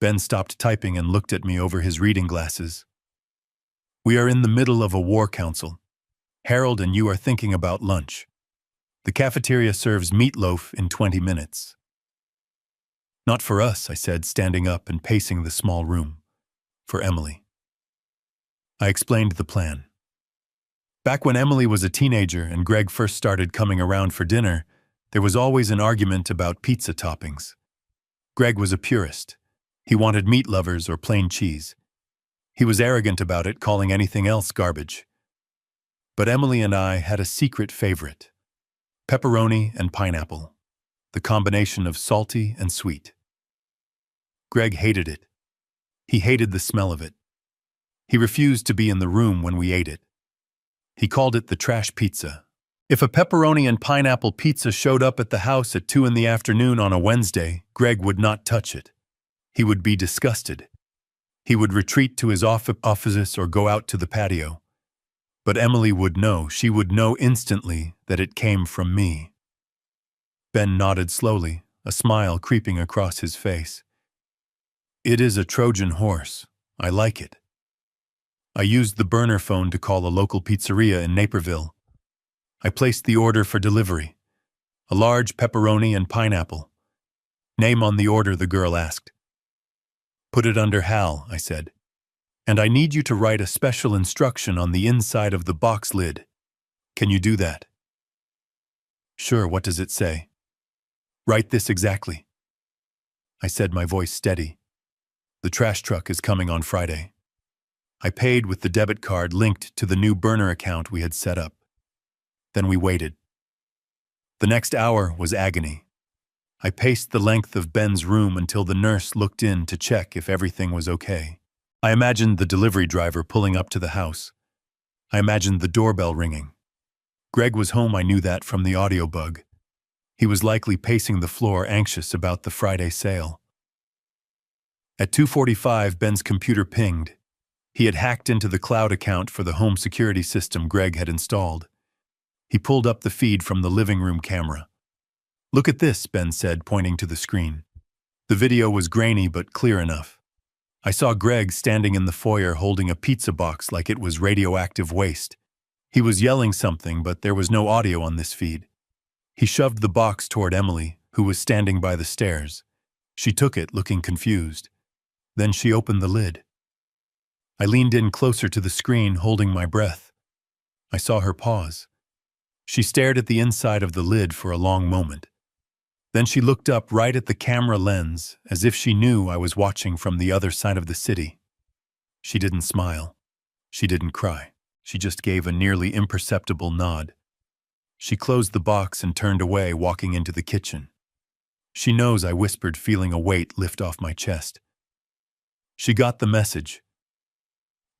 Ben stopped typing and looked at me over his reading glasses. "We are in the middle of a war council. Harold and you are thinking about lunch. The cafeteria serves meatloaf in 20 minutes. "Not for us," I said, standing up and pacing the small room. "For Emily." I explained the plan. Back when Emily was a teenager and Greg first started coming around for dinner, there was always an argument about pizza toppings. Greg was a purist. He wanted meat lovers or plain cheese. He was arrogant about it, calling anything else garbage. But Emily and I had a secret favorite: pepperoni and pineapple, the combination of salty and sweet. Greg hated it. He hated the smell of it. He refused to be in the room when we ate it. He called it the trash pizza. If a pepperoni and pineapple pizza showed up at the house at 2 in the afternoon on a Wednesday, Greg would not touch it. He would be disgusted. He would retreat to his office or go out to the patio. But Emily would know. She would know instantly that it came from me. Ben nodded slowly, a smile creeping across his face. "It is a Trojan horse. I like it." I used the burner phone to call a local pizzeria in Naperville. I placed the order for delivery. A large pepperoni and pineapple. Name on the order, the girl asked. Put it under Hal, I said. And I need you to write a special instruction on the inside of the box lid. Can you do that? Sure, what does it say? Write this exactly. I said, my voice steady. The trash truck is coming on Friday. I paid with the debit card linked to the new burner account we had set up. Then we waited. The next hour was agony. I paced the length of Ben's room until the nurse looked in to check if everything was okay. I imagined the delivery driver pulling up to the house. I imagined the doorbell ringing. Greg was home, I knew that from the audio bug. He was likely pacing the floor, anxious about the Friday sale. At 2:45, Ben's computer pinged. He had hacked into the cloud account for the home security system Greg had installed. He pulled up the feed from the living room camera. Look at this, Ben said, pointing to the screen. The video was grainy but clear enough. I saw Greg standing in the foyer holding a pizza box like it was radioactive waste. He was yelling something, but there was no audio on this feed. He shoved the box toward Emily, who was standing by the stairs. She took it, looking confused. Then she opened the lid. I leaned in closer to the screen, holding my breath. I saw her pause. She stared at the inside of the lid for a long moment. Then she looked up right at the camera lens, as if she knew I was watching from the other side of the city. She didn't smile. She didn't cry. She just gave a nearly imperceptible nod. She closed the box and turned away, walking into the kitchen. She knows, I whispered, feeling a weight lift off my chest. She got the message.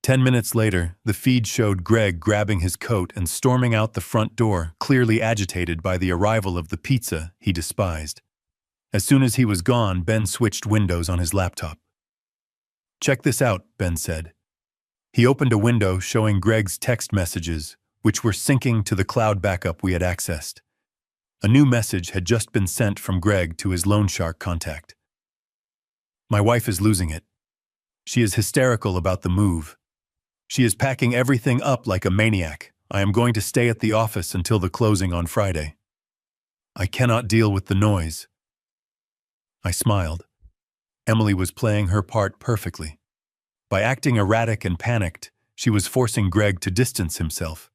10 minutes later, the feed showed Greg grabbing his coat and storming out the front door, clearly agitated by the arrival of the pizza he despised. As soon as he was gone, Ben switched windows on his laptop. Check this out, Ben said. He opened a window showing Greg's text messages, which were syncing to the cloud backup we had accessed. A new message had just been sent from Greg to his loan shark contact. My wife is losing it. She is hysterical about the move. She is packing everything up like a maniac. I am going to stay at the office until the closing on Friday. I cannot deal with the noise. I smiled. Emily was playing her part perfectly. By acting erratic and panicked, she was forcing Greg to distance himself.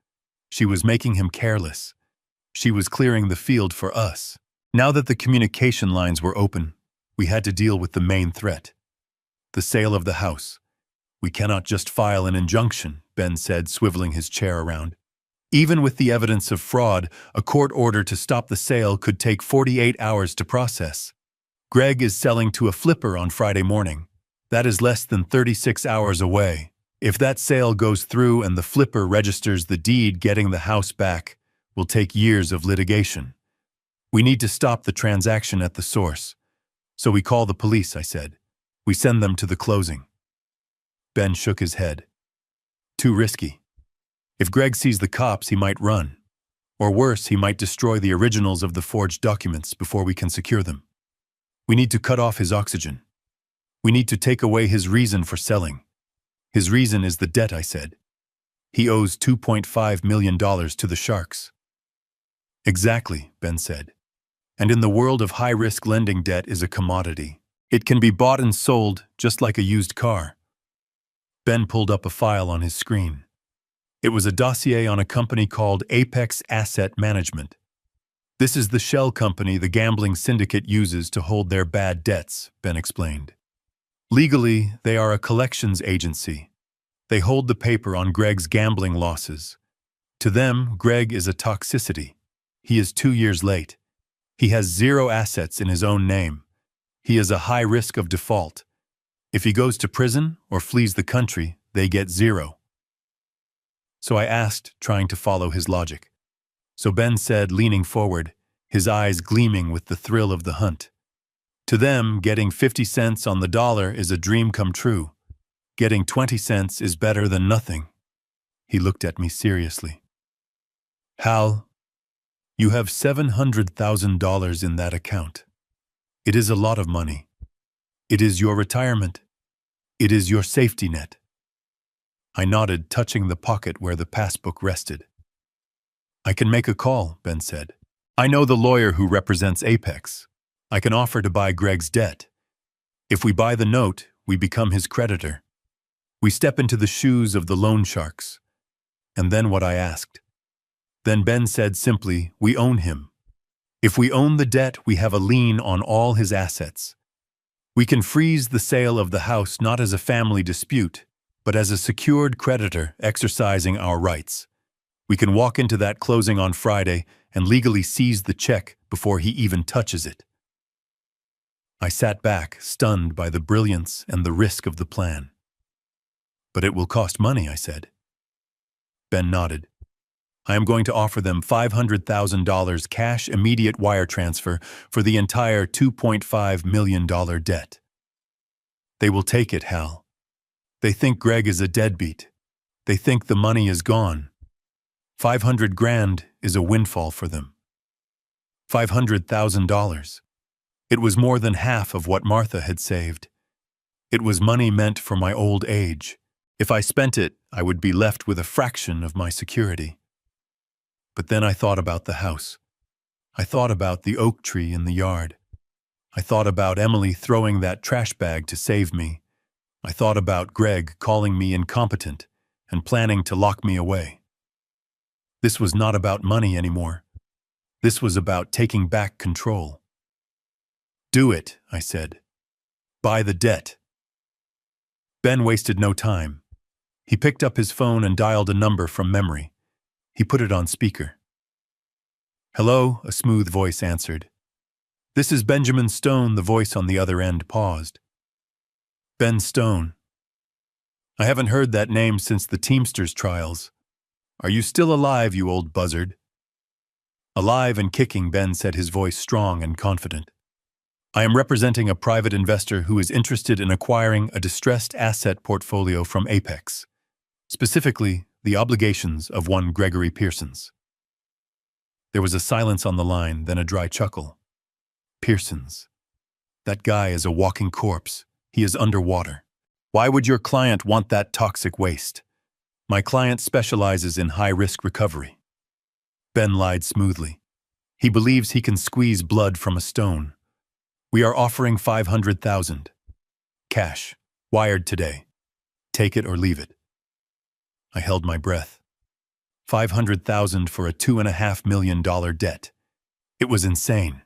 She was making him careless. She was clearing the field for us. Now that the communication lines were open, we had to deal with the main threat. The sale of the house. We cannot just file an injunction, Ben said, swiveling his chair around. Even with the evidence of fraud, a court order to stop the sale could take 48 hours to process. Greg is selling to a flipper on Friday morning. That is less than 36 hours away. If that sale goes through and the flipper registers the deed, getting the house back will take years of litigation. We need to stop the transaction at the source. So we call the police, I said. We send them to the closing. Ben shook his head. Too risky. If Greg sees the cops, he might run. Or worse, he might destroy the originals of the forged documents before we can secure them. We need to cut off his oxygen. We need to take away his reason for selling. His reason is the debt, I said. He owes $2.5 million to the sharks. Exactly, Ben said. And in the world of high-risk lending, debt is a commodity. It can be bought and sold just like a used car. Ben pulled up a file on his screen. It was a dossier on a company called Apex Asset Management. This is the shell company the gambling syndicate uses to hold their bad debts, Ben explained. Legally, they are a collections agency. They hold the paper on Greg's gambling losses. To them, Greg is a toxicity. He is 2 years late. He has 0 assets in his own name. He is a high risk of default. If he goes to prison or flees the country, they get 0. So I asked, trying to follow his logic. So Ben said, leaning forward, his eyes gleaming with the thrill of the hunt. To them, getting 50 cents on the dollar is a dream come true. Getting 20 cents is better than nothing. He looked at me seriously. Hal, you have $700,000 in that account. It is a lot of money. It is your retirement. It is your safety net. I nodded, touching the pocket where the passbook rested. I can make a call, Ben said. I know the lawyer who represents Apex. I can offer to buy Greg's debt. If we buy the note, we become his creditor. We step into the shoes of the loan sharks. And then what I asked. Then Ben said simply, we own him. If we own the debt, we have a lien on all his assets. We can freeze the sale of the house not as a family dispute, but as a secured creditor exercising our rights. We can walk into that closing on Friday and legally seize the check before he even touches it. I sat back, stunned by the brilliance and the risk of the plan. But it will cost money, I said. Ben nodded. I am going to offer them $500,000 cash immediate wire transfer for the entire $2.5 million debt. They will take it, Hal. They think Greg is a deadbeat. They think the money is gone. 500 grand is a windfall for them. $500,000. It was more than half of what Martha had saved. It was money meant for my old age. If I spent it, I would be left with a fraction of my security. But then I thought about the house. I thought about the oak tree in the yard. I thought about Emily throwing that trash bag to save me. I thought about Greg calling me incompetent and planning to lock me away. This was not about money anymore. This was about taking back control. Do it, I said. Buy the debt. Ben wasted no time. He picked up his phone and dialed a number from memory. He put it on speaker. Hello, a smooth voice answered. This is Benjamin Stone, the voice on the other end paused. Ben Stone. I haven't heard that name since the Teamsters trials. Are you still alive, you old buzzard? Alive and kicking, Ben said, his voice strong and confident. I am representing a private investor who is interested in acquiring a distressed asset portfolio from Apex, specifically the obligations of one Gregory Pearsons. There was a silence on the line, then a dry chuckle. Pearsons. That guy is a walking corpse. He is underwater. Why would your client want that toxic waste? My client specializes in high-risk recovery. Ben lied smoothly. He believes he can squeeze blood from a stone. We are offering $500,000. Cash. Wired today. Take it or leave it. I held my breath. $500,000 for a $2.5 million debt. It was insane.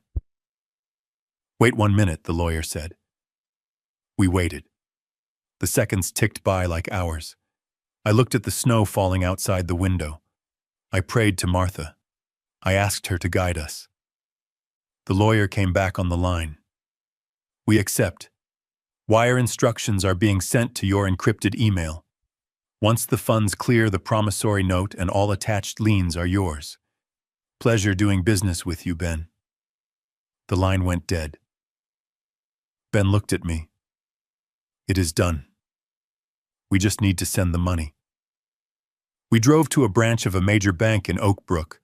Wait 1 minute, the lawyer said. We waited. The seconds ticked by like hours. I looked at the snow falling outside the window. I prayed to Martha. I asked her to guide us. The lawyer came back on the line. We accept. Wire instructions are being sent to your encrypted email. Once the funds clear, the promissory note and all attached liens are yours. Pleasure doing business with you, Ben. The line went dead. Ben looked at me. It is done. We just need to send the money. We drove to a branch of a major bank in Oak Brook.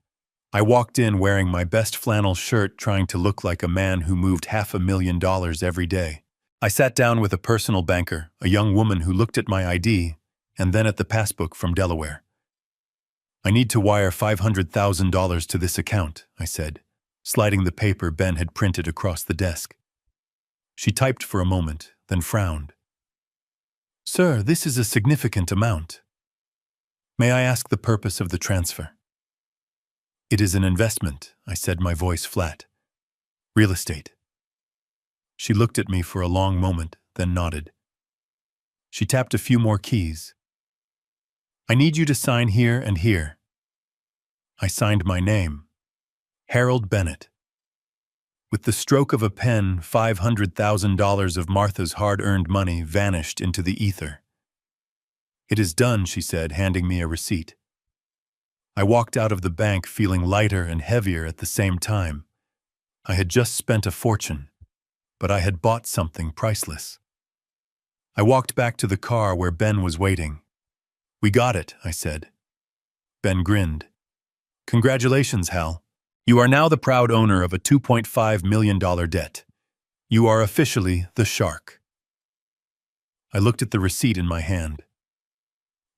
I walked in wearing my best flannel shirt, trying to look like a man who moved $500,000 every day. I sat down with a personal banker, a young woman who looked at my ID and then at the passbook from Delaware. I need to wire $500,000 to this account, I said, sliding the paper Ben had printed across the desk. She typed for a moment, then frowned. Sir, this is a significant amount. May I ask the purpose of the transfer? It is an investment, I said, my voice flat. Real estate. She looked at me for a long moment, then nodded. She tapped a few more keys. I need you to sign here and here. I signed my name, Harold Bennett. With the stroke of a pen, $500,000 of Martha's hard-earned money vanished into the ether. It is done, she said, handing me a receipt. I walked out of the bank feeling lighter and heavier at the same time. I had just spent a fortune, but I had bought something priceless. I walked back to the car where Ben was waiting. We got it, I said. Ben grinned. Congratulations, Hal. You are now the proud owner of a $2.5 million debt. You are officially the shark. I looked at the receipt in my hand.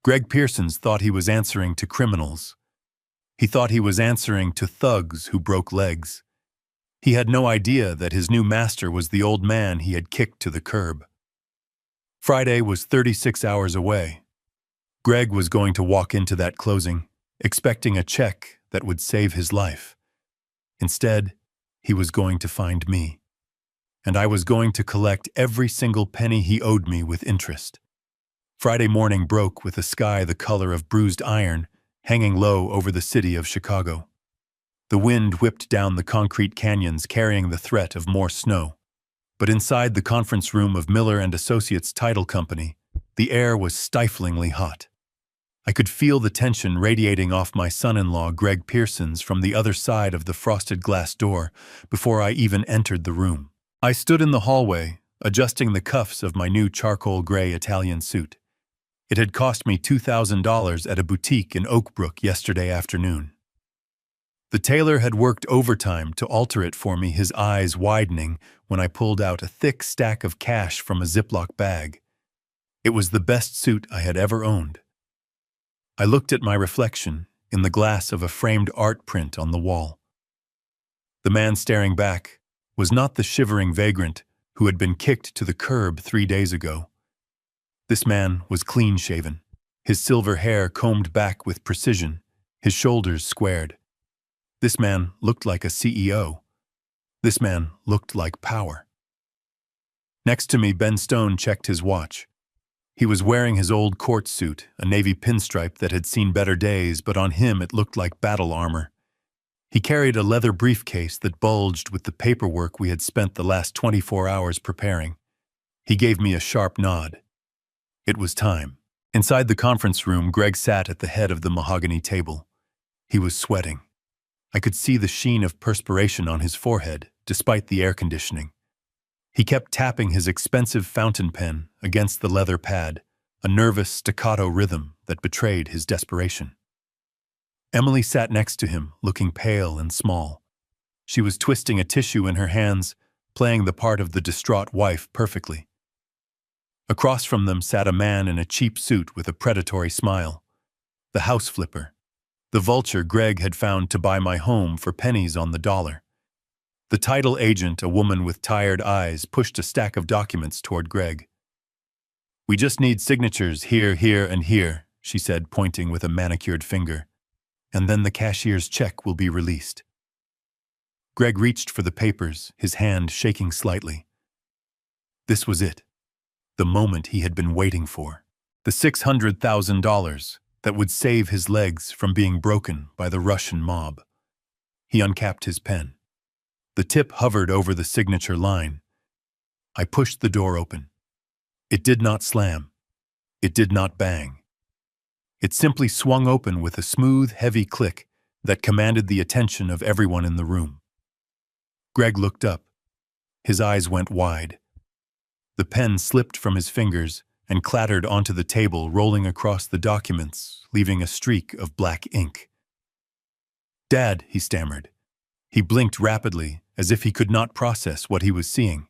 Greg Pearsons thought he was answering to criminals. He thought he was answering to thugs who broke legs. He had no idea that his new master was the old man he had kicked to the curb. Friday was 36 hours away. Greg was going to walk into that closing, expecting a check that would save his life. Instead, he was going to find me. And I was going to collect every single penny he owed me with interest. Friday morning broke with a sky the color of bruised iron, hanging low over the city of Chicago. The wind whipped down the concrete canyons carrying the threat of more snow. But inside the conference room of Miller and Associates Title Company, the air was stiflingly hot. I could feel the tension radiating off my son-in-law Greg Pearsons from the other side of the frosted glass door before I even entered the room. I stood in the hallway, adjusting the cuffs of my new charcoal gray Italian suit. It had cost me $2,000 at a boutique in Oak Brook yesterday afternoon. The tailor had worked overtime to alter it for me, his eyes widening when I pulled out a thick stack of cash from a Ziploc bag. It was the best suit I had ever owned. I looked at my reflection in the glass of a framed art print on the wall. The man staring back was not the shivering vagrant who had been kicked to the curb 3 days ago. This man was clean-shaven, his silver hair combed back with precision, his shoulders squared. This man looked like a CEO. This man looked like power. Next to me, Ben Stone checked his watch. He was wearing his old court suit, a navy pinstripe that had seen better days, but on him it looked like battle armor. He carried a leather briefcase that bulged with the paperwork we had spent the last 24 hours preparing. He gave me a sharp nod. It was time. Inside the conference room, Greg sat at the head of the mahogany table. He was sweating. I could see the sheen of perspiration on his forehead, despite the air conditioning. He kept tapping his expensive fountain pen against the leather pad, a nervous staccato rhythm that betrayed his desperation. Emily sat next to him, looking pale and small. She was twisting a tissue in her hands, playing the part of the distraught wife perfectly. Across from them sat a man in a cheap suit with a predatory smile. The house flipper. The vulture Greg had found to buy my home for pennies on the dollar. The title agent, a woman with tired eyes, pushed a stack of documents toward Greg. "We just need signatures here, here, and here," she said, pointing with a manicured finger. "And then the cashier's check will be released." Greg reached for the papers, his hand shaking slightly. This was it. The moment he had been waiting for. The $600,000 that would save his legs from being broken by the Russian mob. He uncapped his pen. The tip hovered over the signature line. I pushed the door open. It did not slam. It did not bang. It simply swung open with a smooth, heavy click that commanded the attention of everyone in the room. Greg looked up. His eyes went wide. The pen slipped from his fingers and clattered onto the table, rolling across the documents, leaving a streak of black ink. "Dad," he stammered. He blinked rapidly, as if he could not process what he was seeing.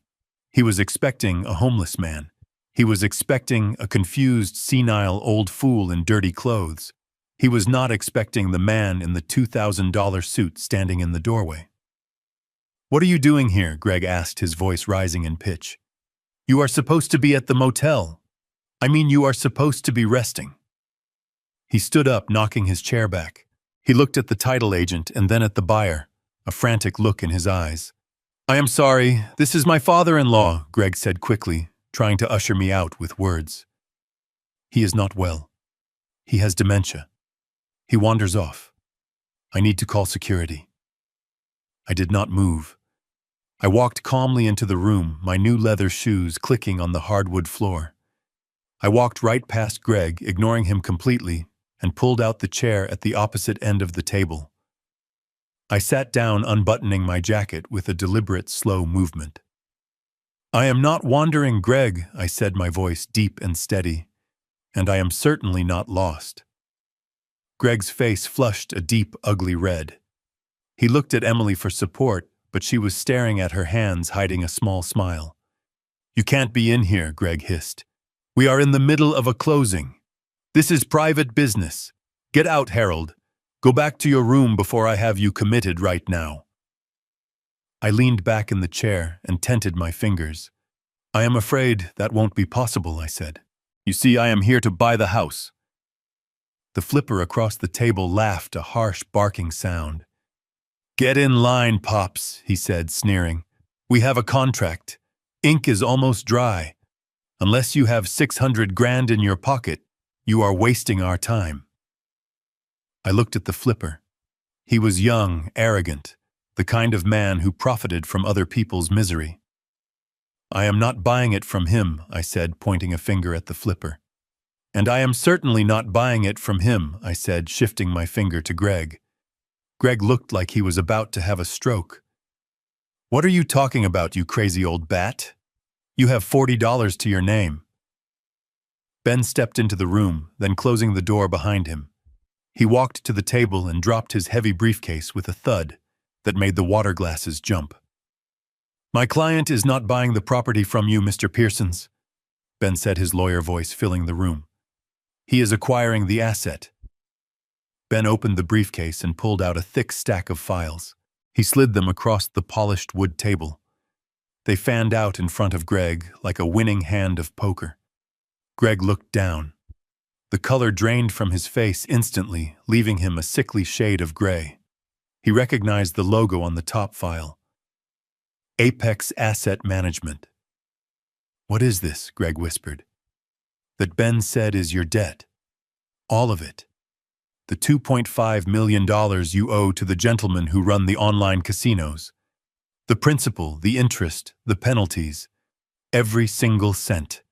He was expecting a homeless man. He was expecting a confused, senile old fool in dirty clothes. He was not expecting the man in the $2,000 suit standing in the doorway. "What are you doing here?" Greg asked, his voice rising in pitch. "You are supposed to be at the motel. I mean, you are supposed to be resting." He stood up, knocking his chair back. He looked at the title agent and then at the buyer, a frantic look in his eyes. "I am sorry, this is my father-in-law," Greg said quickly, trying to usher me out with words. "He is not well. He has dementia. He wanders off. I need to call security." I did not move. I walked calmly into the room, my new leather shoes clicking on the hardwood floor. I walked right past Greg, ignoring him completely, and pulled out the chair at the opposite end of the table. I sat down, unbuttoning my jacket with a deliberate, slow movement. "I am not wandering, Greg," I said, my voice deep and steady, "and I am certainly not lost." Greg's face flushed a deep, ugly red. He looked at Emily for support, but she was staring at her hands, hiding a small smile. "You can't be in here," Greg hissed. "We are in the middle of a closing." This is private business. Get out, Harold. Go back to your room before I have you committed right now. I leaned back in the chair and tented my fingers. I am afraid that won't be possible, I said. You see, I am here to buy the house. The flipper across the table laughed a harsh barking sound. Get in line, Pops, he said, sneering. We have a contract. Ink is almost dry. Unless you have 600 grand in your pocket, you are wasting our time. I looked at the flipper. He was young, arrogant, the kind of man who profited from other people's misery. I am not buying it from him, I said, pointing a finger at the flipper. And I am certainly not buying it from him, I said, shifting my finger to Greg. Greg looked like he was about to have a stroke. What are you talking about, you crazy old bat? You have $40 to your name. Ben stepped into the room, then closing the door behind him. He walked to the table and dropped his heavy briefcase with a thud that made the water glasses jump. My client is not buying the property from you, Mr. Pearsons, Ben said, his lawyer voice filling the room. He is acquiring the asset. Ben opened the briefcase and pulled out a thick stack of files. He slid them across the polished wood table. They fanned out in front of Greg like a winning hand of poker. Greg looked down. The color drained from his face instantly, leaving him a sickly shade of gray. He recognized the logo on the top file. Apex Asset Management. What is this? Greg whispered. That Ben said is your debt. All of it. The $2.5 million you owe to the gentlemen who run the online casinos. The principal, the interest, the penalties. Every single cent.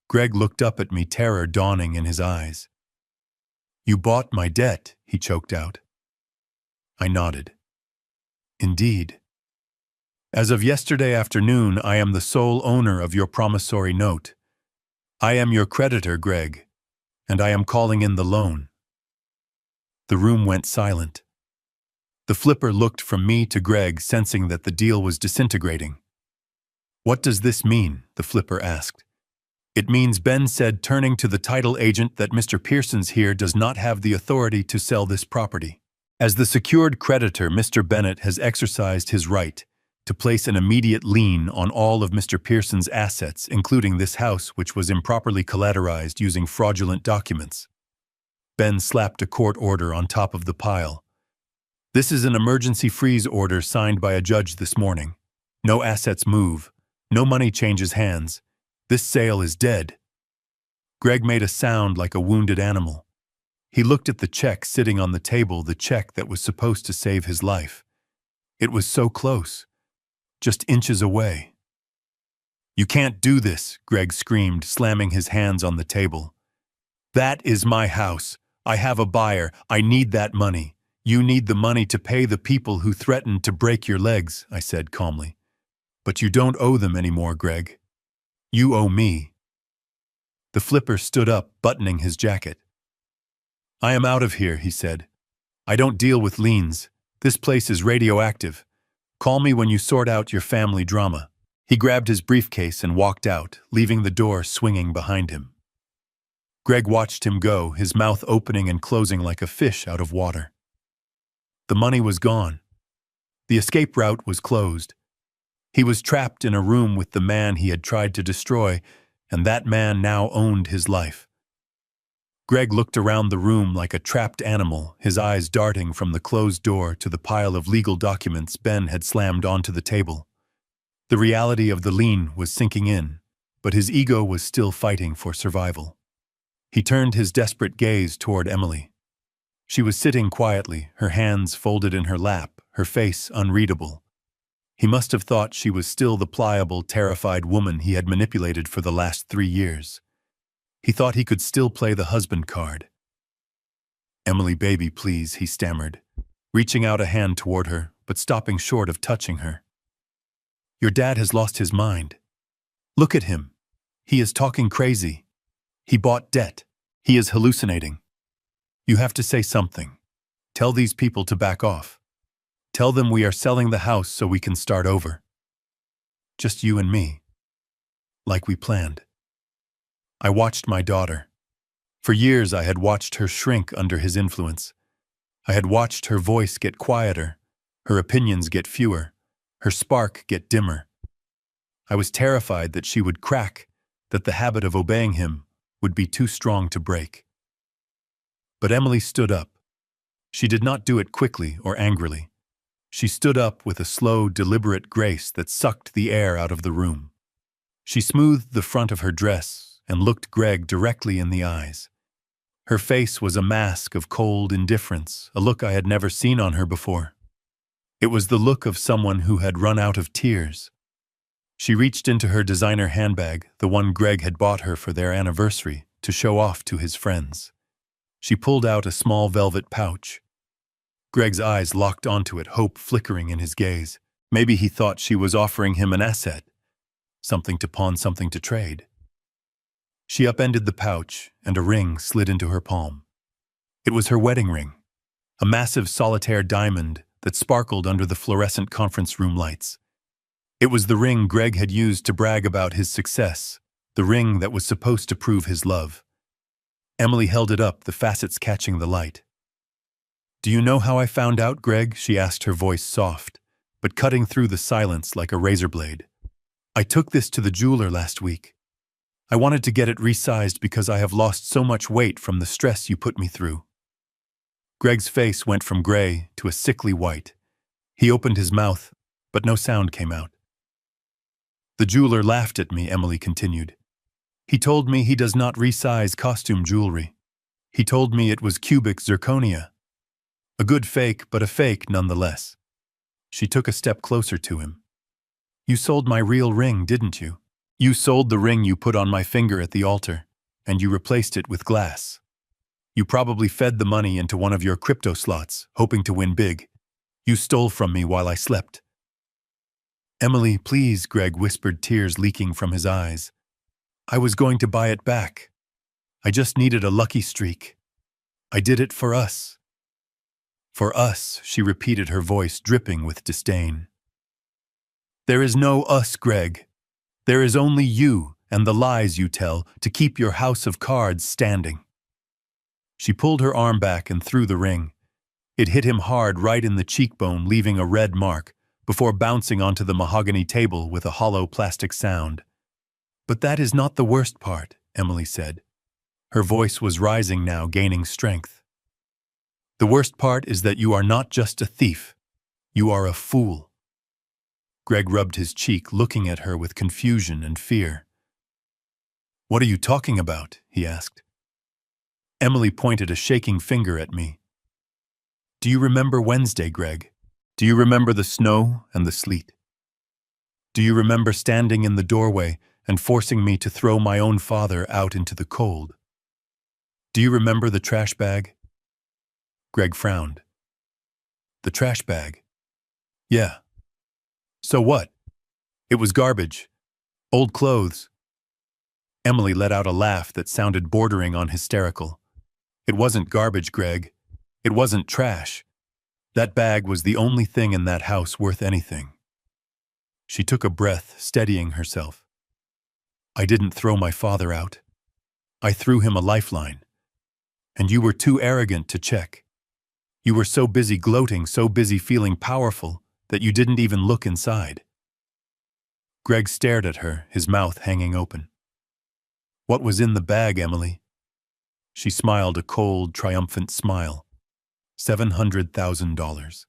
Greg looked up at me, terror dawning in his eyes. You bought my debt, he choked out. I nodded. Indeed. As of yesterday afternoon, I am the sole owner of your promissory note. I am your creditor, Greg, and I am calling in the loan. The room went silent. The flipper looked from me to Greg, sensing that the deal was disintegrating. What does this mean? The flipper asked. It means Ben said, turning to the title agent, that Mr. Pearsons here does not have the authority to sell this property. As the secured creditor, Mr. Bennett has exercised his right to place an immediate lien on all of Mr. Pearsons' assets, including this house, which was improperly collateralized using fraudulent documents. Ben slapped a court order on top of the pile. This is an emergency freeze order signed by a judge this morning. No assets move. No money changes hands. This sale is dead. Greg made a sound like a wounded animal. He looked at the check sitting on the table, the check that was supposed to save his life. It was so close. Just inches away. You can't do this, Greg screamed, slamming his hands on the table. That is my house. I have a buyer. I need that money. You need the money to pay the people who threatened to break your legs, I said calmly. But you don't owe them anymore, Greg. You owe me. The flipper stood up, buttoning his jacket. I am out of here, he said. I don't deal with liens. This place is radioactive. Call me when you sort out your family drama. He grabbed his briefcase and walked out, leaving the door swinging behind him. Greg watched him go, his mouth opening and closing like a fish out of water. The money was gone. The escape route was closed. He was trapped in a room with the man he had tried to destroy, and that man now owned his life. Greg looked around the room like a trapped animal, his eyes darting from the closed door to the pile of legal documents Ben had slammed onto the table. The reality of the lien was sinking in, but his ego was still fighting for survival. He turned his desperate gaze toward Emily. She was sitting quietly, her hands folded in her lap, her face unreadable. He must have thought she was still the pliable, terrified woman he had manipulated for the last 3 years. He thought he could still play the husband card. Emily, baby, please, he stammered, reaching out a hand toward her, but stopping short of touching her. Your dad has lost his mind. Look at him. He is talking crazy. He bought debt. He is hallucinating. You have to say something. Tell these people to back off. Tell them we are selling the house so we can start over. Just you and me. Like we planned. I watched my daughter. For years I had watched her shrink under his influence. I had watched her voice get quieter, her opinions get fewer, her spark get dimmer. I was terrified that she would crack, that the habit of obeying him would be too strong to break. But Emily stood up. She did not do it quickly or angrily. She stood up with a slow, deliberate grace that sucked the air out of the room. She smoothed the front of her dress and looked Greg directly in the eyes. Her face was a mask of cold indifference, a look I had never seen on her before. It was the look of someone who had run out of tears. She reached into her designer handbag, the one Greg had bought her for their anniversary, to show off to his friends. She pulled out a small velvet pouch. Greg's eyes locked onto it, hope flickering in his gaze. Maybe he thought she was offering him an asset, something to pawn, something to trade. She upended the pouch, and a ring slid into her palm. It was her wedding ring, a massive solitaire diamond that sparkled under the fluorescent conference room lights. It was the ring Greg had used to brag about his success, the ring that was supposed to prove his love. Emily held it up, the facets catching the light. "Do you know how I found out, Greg?" she asked, her voice soft, but cutting through the silence like a razor blade. "I took this to the jeweler last week. I wanted to get it resized because I have lost so much weight from the stress you put me through." Greg's face went from gray to a sickly white. He opened his mouth, but no sound came out. "The jeweler laughed at me," Emily continued. "He told me he does not resize costume jewelry. He told me it was cubic zirconia. A good fake, but a fake nonetheless." She took a step closer to him. "You sold my real ring, didn't you? You sold the ring you put on my finger at the altar, and you replaced it with glass. You probably fed the money into one of your crypto slots, hoping to win big. You stole from me while I slept." "Emily, please," Greg whispered, tears leaking from his eyes. "I was going to buy it back. I just needed a lucky streak. I did it for us." "For us," she repeated, her voice dripping with disdain. "There is no us, Greg. There is only you and the lies you tell to keep your house of cards standing." She pulled her arm back and threw the ring. It hit him hard right in the cheekbone, leaving a red mark, before bouncing onto the mahogany table with a hollow plastic sound. "But that is not the worst part," Emily said. Her voice was rising now, gaining strength. "The worst part is that you are not just a thief. You are a fool." Greg rubbed his cheek, looking at her with confusion and fear. "What are you talking about?" he asked. Emily pointed a shaking finger at me. "Do you remember Wednesday, Greg? Do you remember the snow and the sleet? Do you remember standing in the doorway and forcing me to throw my own father out into the cold? Do you remember the trash bag?" Greg frowned. "The trash bag? Yeah. So what? It was garbage. Old clothes." Emily let out a laugh that sounded bordering on hysterical. "It wasn't garbage, Greg. It wasn't trash. That bag was the only thing in that house worth anything." She took a breath, steadying herself. "I didn't throw my father out. I threw him a lifeline. And you were too arrogant to check. You were so busy gloating, so busy feeling powerful, that you didn't even look inside." Greg stared at her, his mouth hanging open. "What was in the bag, Emily?" She smiled a cold, triumphant smile. $700,000.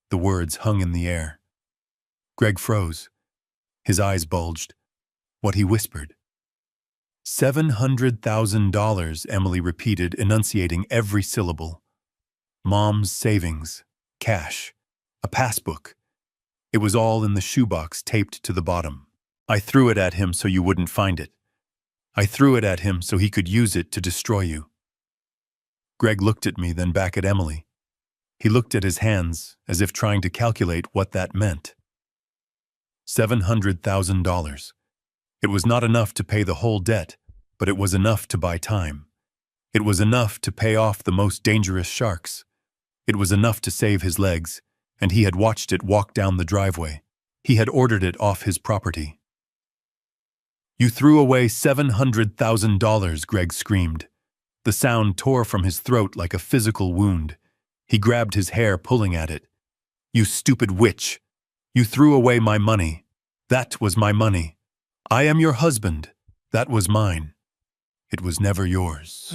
The words hung in the air. Greg froze. His eyes bulged. What he whispered. $700,000, Emily repeated, enunciating every syllable. Mom's savings, cash, a passbook. It was all in the shoebox taped to the bottom. I threw it at him so you wouldn't find it. I threw it at him so he could use it to destroy you. Greg looked at me, then back at Emily. He looked at his hands, as if trying to calculate what that meant. $700,000. It was not enough to pay the whole debt, but it was enough to buy time. It was enough to pay off the most dangerous sharks. It was enough to save his legs, and he had watched it walk down the driveway. He had ordered it off his property. "You threw away $700,000, Greg screamed. The sound tore from his throat like a physical wound. He grabbed his hair, pulling at it. "You stupid witch! You threw away my money. That was my money. I am your husband. That was mine. It was never yours."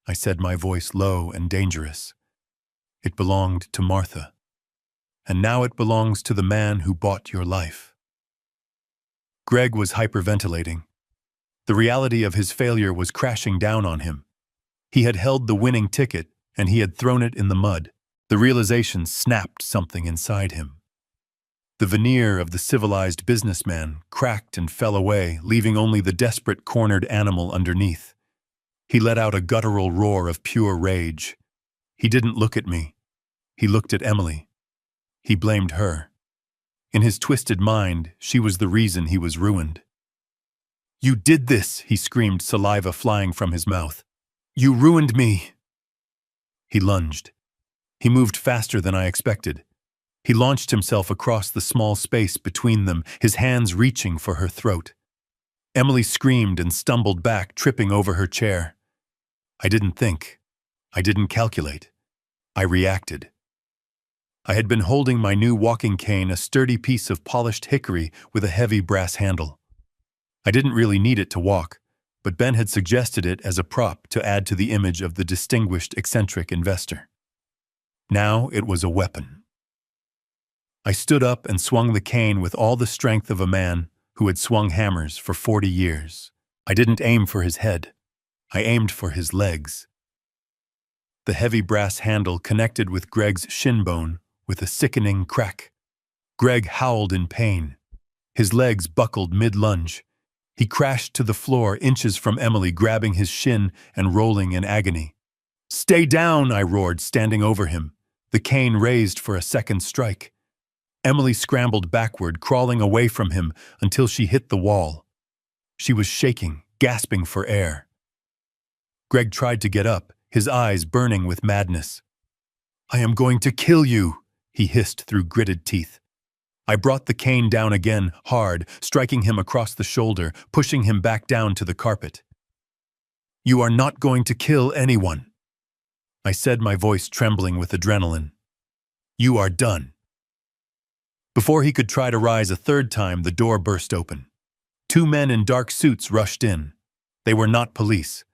I said, my voice low and dangerous. "It belonged to Martha. And now it belongs to the man who bought your life." Greg was hyperventilating. The reality of his failure was crashing down on him. He had held the winning ticket, and he had thrown it in the mud. The realization snapped something inside him. The veneer of the civilized businessman cracked and fell away, leaving only the desperate, cornered animal underneath. He let out a guttural roar of pure rage. He didn't look at me. He looked at Emily. He blamed her. In his twisted mind, she was the reason he was ruined. "You did this," he screamed, saliva flying from his mouth. "You ruined me." He lunged. He moved faster than I expected. He launched himself across the small space between them, his hands reaching for her throat. Emily screamed and stumbled back, tripping over her chair. I didn't think. I didn't calculate. I reacted. I had been holding my new walking cane, a sturdy piece of polished hickory with a heavy brass handle. I didn't really need it to walk, but Ben had suggested it as a prop to add to the image of the distinguished eccentric investor. Now it was a weapon. I stood up and swung the cane with all the strength of a man who had swung hammers for 40 years. I didn't aim for his head. I aimed for his legs. The heavy brass handle connected with Greg's shin bone with a sickening crack. Greg howled in pain. His legs buckled mid-lunge. He crashed to the floor inches from Emily, grabbing his shin and rolling in agony. "Stay down!" I roared, standing over him. The cane raised for a second strike. Emily scrambled backward, crawling away from him until she hit the wall. She was shaking, gasping for air. Greg tried to get up, his eyes burning with madness. "I am going to kill you," he hissed through gritted teeth. I brought the cane down again, hard, striking him across the shoulder, pushing him back down to the carpet. "You are not going to kill anyone," I said, my voice trembling with adrenaline. "You are done." Before he could try to rise a third time, the door burst open. 2 men in dark suits rushed in. They were not police.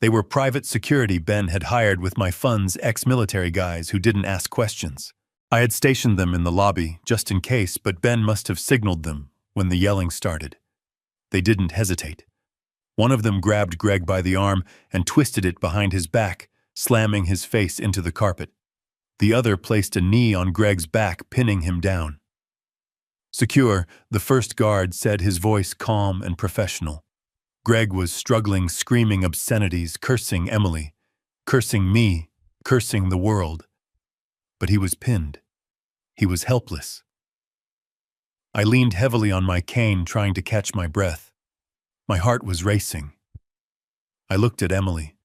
They were private security Ben had hired with my fund's ex-military guys who didn't ask questions. I had stationed them in the lobby, just in case, but Ben must have signaled them when the yelling started. They didn't hesitate. One of them grabbed Greg by the arm and twisted it behind his back, slamming his face into the carpet. The other placed a knee on Greg's back, pinning him down. "Secure," the first guard said, his voice calm and professional. Greg was struggling, screaming obscenities, cursing Emily, cursing me, cursing the world. But he was pinned. He was helpless. I leaned heavily on my cane, trying to catch my breath. My heart was racing. I looked at Emily.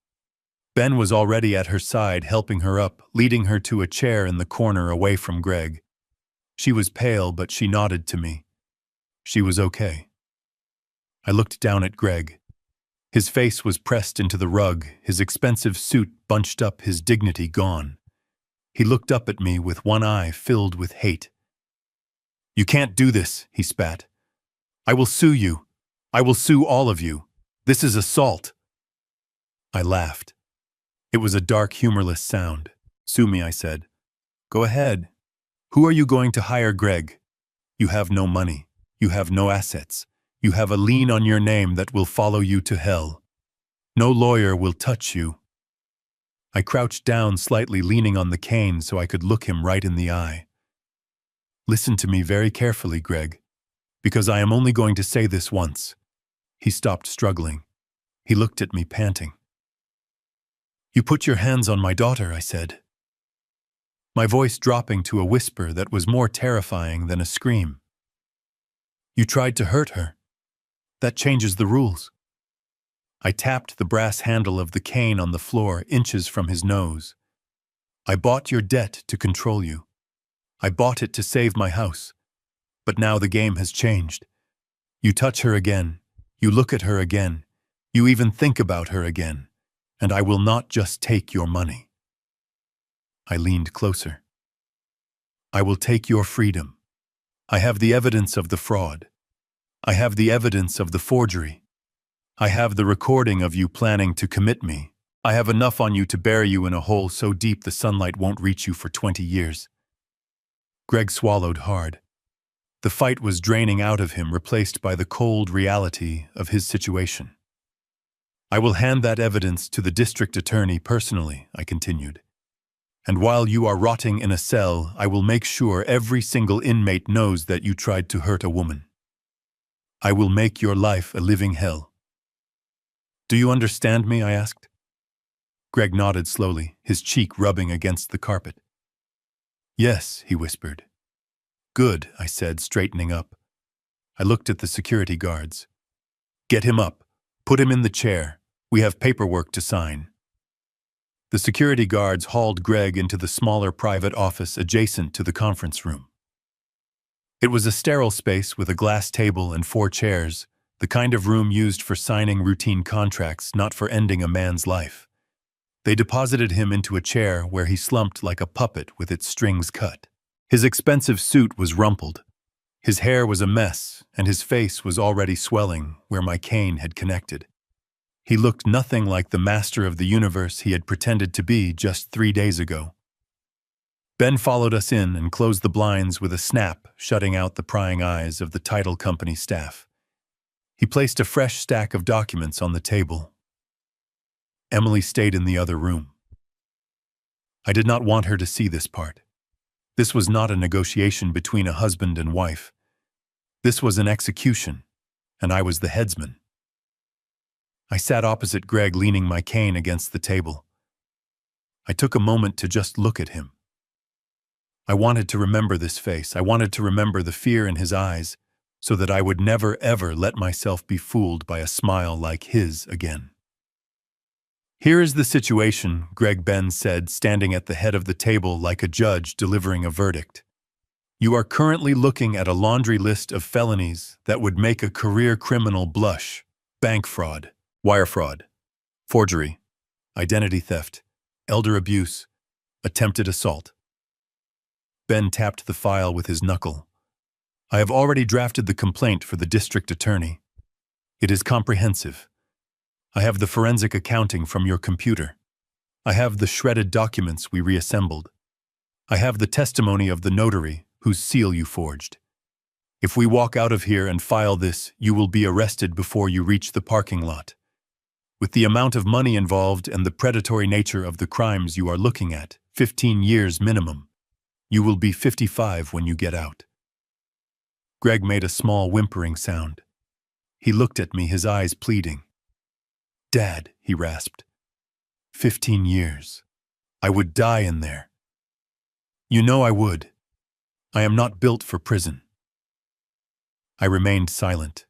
Ben was already at her side, helping her up, leading her to a chair in the corner away from Greg. She was pale, but she nodded to me. She was okay. I looked down at Greg. His face was pressed into the rug, his expensive suit bunched up, his dignity gone. He looked up at me with one eye filled with hate. "You can't do this," he spat. "I will sue you. I will sue all of you. This is assault." I laughed. It was a dark, humorless sound. "Sue me," I said. "Go ahead. Who are you going to hire, Greg? You have no money. You have no assets. You have a lien on your name that will follow you to hell. No lawyer will touch you." I crouched down slightly, leaning on the cane so I could look him right in the eye. "Listen to me very carefully, Greg, because I am only going to say this once." He stopped struggling. He looked at me, panting. "You put your hands on my daughter," I said, my voice dropping to a whisper that was more terrifying than a scream. "You tried to hurt her. That changes the rules." I tapped the brass handle of the cane on the floor, inches from his nose. "I bought your debt to control you. I bought it to save my house. But now the game has changed. You touch her again. You look at her again. You even think about her again. And I will not just take your money. I leaned closer. I will take your freedom. I have the evidence of the fraud. I have the evidence of the forgery. I have the recording of you planning to commit me. I have enough on you to bury you in a hole so deep the sunlight won't reach you for 20 years. Greg swallowed hard. The fight was draining out of him, replaced by the cold reality of his situation. I will hand that evidence to the district attorney personally, I continued. And while you are rotting in a cell, I will make sure every single inmate knows that you tried to hurt a woman. I will make your life a living hell. Do you understand me? I asked. Greg nodded slowly, his cheek rubbing against the carpet. Yes, he whispered. Good, I said, straightening up. I looked at the security guards. Get him up. Put him in the chair. We have paperwork to sign. The security guards hauled Greg into the smaller private office adjacent to the conference room. It was a sterile space with a glass table and 4 chairs, the kind of room used for signing routine contracts, not for ending a man's life. They deposited him into a chair where he slumped like a puppet with its strings cut. His expensive suit was rumpled. His hair was a mess, and his face was already swelling where my cane had connected. He looked nothing like the master of the universe he had pretended to be just 3 days ago. Ben followed us in and closed the blinds with a snap, shutting out the prying eyes of the title company staff. He placed a fresh stack of documents on the table. Emily stayed in the other room. I did not want her to see this part. This was not a negotiation between a husband and wife. This was an execution, and I was the headsman. I sat opposite Greg, leaning my cane against the table. I took a moment to just look at him. I wanted to remember this face. I wanted to remember the fear in his eyes, so that I would never ever let myself be fooled by a smile like his again. Here is the situation, Greg Ben said, standing at the head of the table like a judge delivering a verdict. You are currently looking at a laundry list of felonies that would make a career criminal blush: bank fraud, wire fraud, forgery, identity theft, elder abuse, attempted assault. Ben tapped the file with his knuckle. I have already drafted the complaint for the district attorney. It is comprehensive. I have the forensic accounting from your computer. I have the shredded documents we reassembled. I have the testimony of the notary whose seal you forged. If we walk out of here and file this, you will be arrested before you reach the parking lot. With the amount of money involved and the predatory nature of the crimes you are looking at, 15 years minimum. You will be 55 when you get out. Greg made a small whimpering sound. He looked at me, his eyes pleading. Dad, he rasped. 15 years. I would die in there. You know I would. I am not built for prison. I remained silent.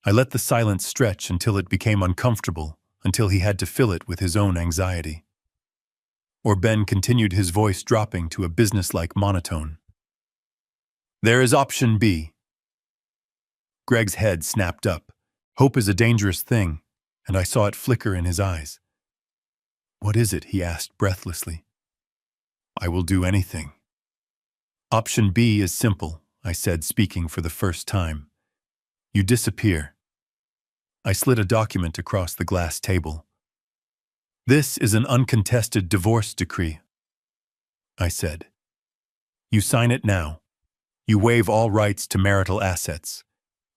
I let the silence stretch until it became uncomfortable, until he had to fill it with his own anxiety. Or Ben continued, his voice dropping to a businesslike monotone. There is option B. Greg's head snapped up. Hope is a dangerous thing, and I saw it flicker in his eyes. What is it? He asked breathlessly. I will do anything. Option B is simple, I said, speaking for the first time. You disappear. I slid a document across the glass table. This is an uncontested divorce decree, I said. You sign it now. You waive all rights to marital assets.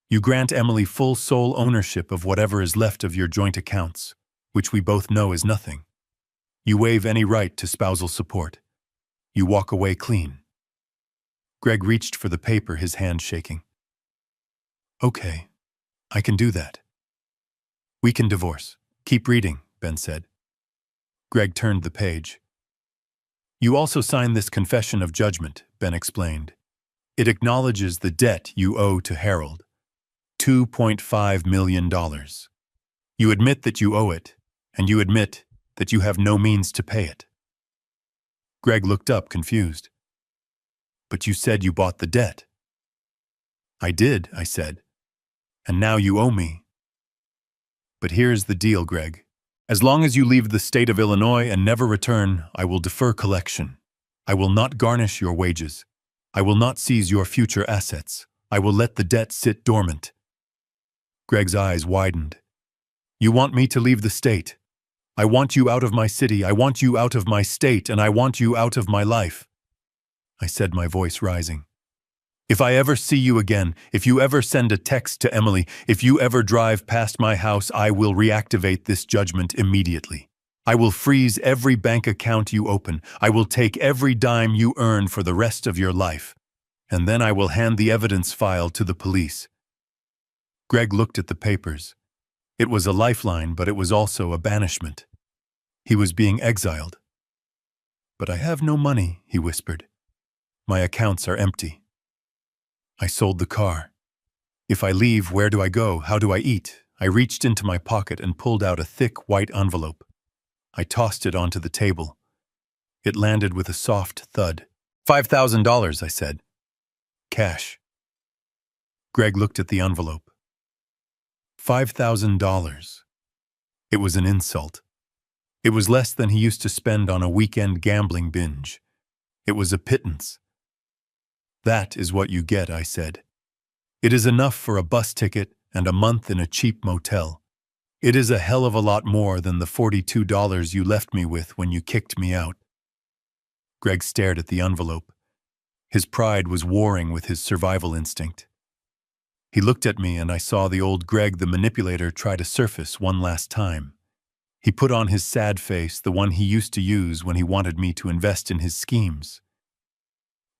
You grant Emily full sole ownership of whatever is left of your joint accounts, which we both know is nothing. You waive any right to spousal support. You walk away clean. Greg reached for the paper, his hand shaking. Okay, I can do that. We can divorce. Keep reading, Ben said. Greg turned the page. You also sign this confession of judgment, Ben explained. It acknowledges the debt you owe to Harold. $2.5 million. You admit that you owe it, and you admit that you have no means to pay it. Greg looked up, confused. But you said you bought the debt. I did, I said. And now you owe me. But here's the deal, Greg. As long as you leave the state of Illinois and never return, I will defer collection. I will not garnish your wages. I will not seize your future assets. I will let the debt sit dormant. Greg's eyes widened. You want me to leave the state? I want you out of my city, I want you out of my state, and I want you out of my life. I said, my voice rising. If I ever see you again, if you ever send a text to Emily, if you ever drive past my house, I will reactivate this judgment immediately. I will freeze every bank account you open. I will take every dime you earn for the rest of your life. And then I will hand the evidence file to the police. Greg looked at the papers. It was a lifeline, but it was also a banishment. He was being exiled. But I have no money, he whispered. My accounts are empty. I sold the car. If I leave, where do I go? How do I eat? I reached into my pocket and pulled out a thick white envelope. I tossed it onto the table. It landed with a soft thud. $5,000, I said. Cash. Greg looked at the envelope. $5,000. It was an insult. It was less than he used to spend on a weekend gambling binge. It was a pittance. That is what you get, I said. It is enough for a bus ticket and a month in a cheap motel. It is a hell of a lot more than the $42 you left me with when you kicked me out. Greg stared at the envelope. His pride was warring with his survival instinct. He looked at me and I saw the old Greg the manipulator try to surface one last time. He put on his sad face, the one he used to use when he wanted me to invest in his schemes.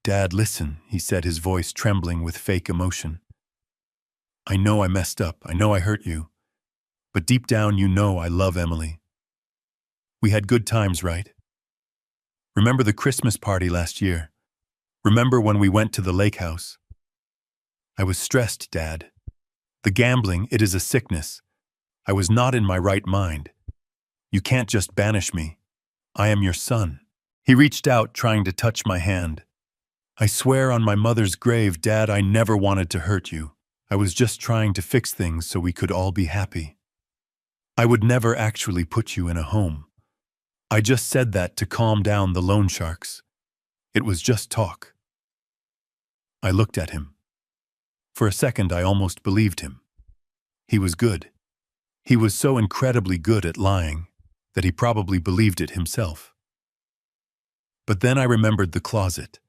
Dad, listen, he said, his voice trembling with fake emotion. I know I messed up. I know I hurt you. But deep down, you know I love Emily. We had good times, right? Remember the Christmas party last year? Remember when we went to the lake house? I was stressed, Dad. The gambling, it is a sickness. I was not in my right mind. You can't just banish me. I am your son. He reached out, trying to touch my hand. I swear on my mother's grave, Dad, I never wanted to hurt you. I was just trying to fix things so we could all be happy. I would never actually put you in a home. I just said that to calm down the loan sharks. It was just talk. I looked at him. For a second, I almost believed him. He was good. He was so incredibly good at lying that he probably believed it himself. But then I remembered the closet.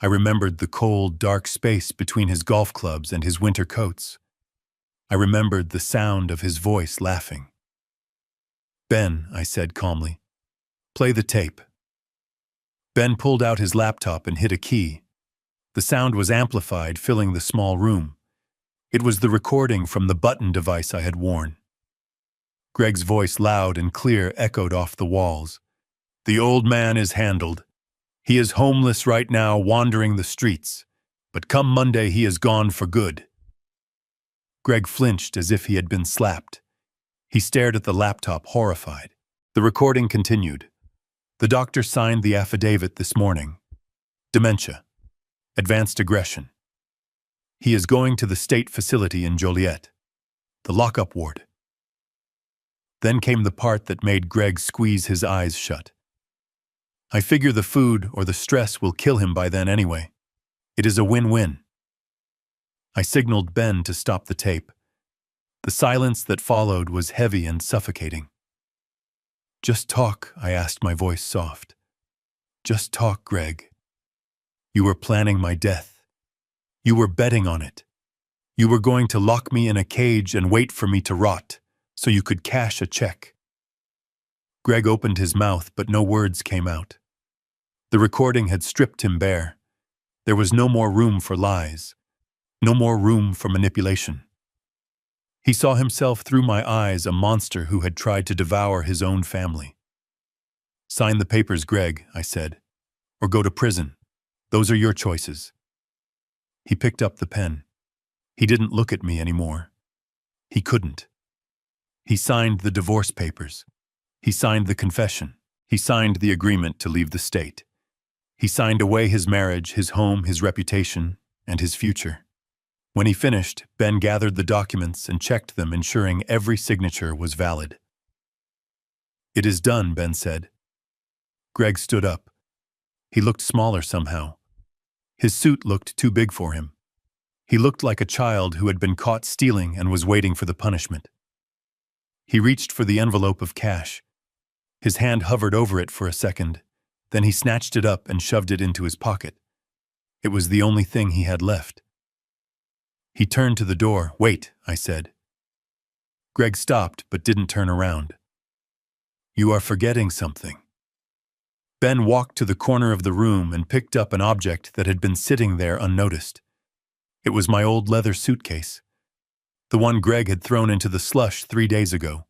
I remembered the cold, dark space between his golf clubs and his winter coats. I remembered the sound of his voice laughing. Ben, I said calmly, play the tape. Ben pulled out his laptop and hit a key. The sound was amplified, filling the small room. It was the recording from the button device I had worn. Greg's voice, loud and clear, echoed off the walls. The old man is handled. He is homeless right now, wandering the streets. But come Monday, he is gone for good. Greg flinched as if he had been slapped. He stared at the laptop, horrified. The recording continued. The doctor signed the affidavit this morning. Dementia. Advanced aggression. He is going to the state facility in Joliet. The lockup ward. Then came the part that made Greg squeeze his eyes shut. I figure the food or the stress will kill him by then anyway. It is a win-win. I signaled Ben to stop the tape. The silence that followed was heavy and suffocating. Just talk, I asked, my voice soft. Just talk, Greg. You were planning my death. You were betting on it. You were going to lock me in a cage and wait for me to rot, so you could cash a check. Greg opened his mouth, but no words came out. The recording had stripped him bare. There was no more room for lies, no more room for manipulation. He saw himself through my eyes, a monster who had tried to devour his own family. Sign the papers, Greg, I said, or go to prison. Those are your choices. He picked up the pen. He didn't look at me anymore. He couldn't. He signed the divorce papers. He signed the confession. He signed the agreement to leave the state. He signed away his marriage, his home, his reputation, and his future. When he finished, Ben gathered the documents and checked them, ensuring every signature was valid. "It is done," Ben said. Greg stood up. He looked smaller somehow. His suit looked too big for him. He looked like a child who had been caught stealing and was waiting for the punishment. He reached for the envelope of cash. His hand hovered over it for a second, then he snatched it up and shoved it into his pocket. It was the only thing he had left. He turned to the door. "Wait," I said. Greg stopped but didn't turn around. "You are forgetting something." Ben walked to the corner of the room and picked up an object that had been sitting there unnoticed. It was my old leather suitcase, the one Greg had thrown into the slush 3 days ago.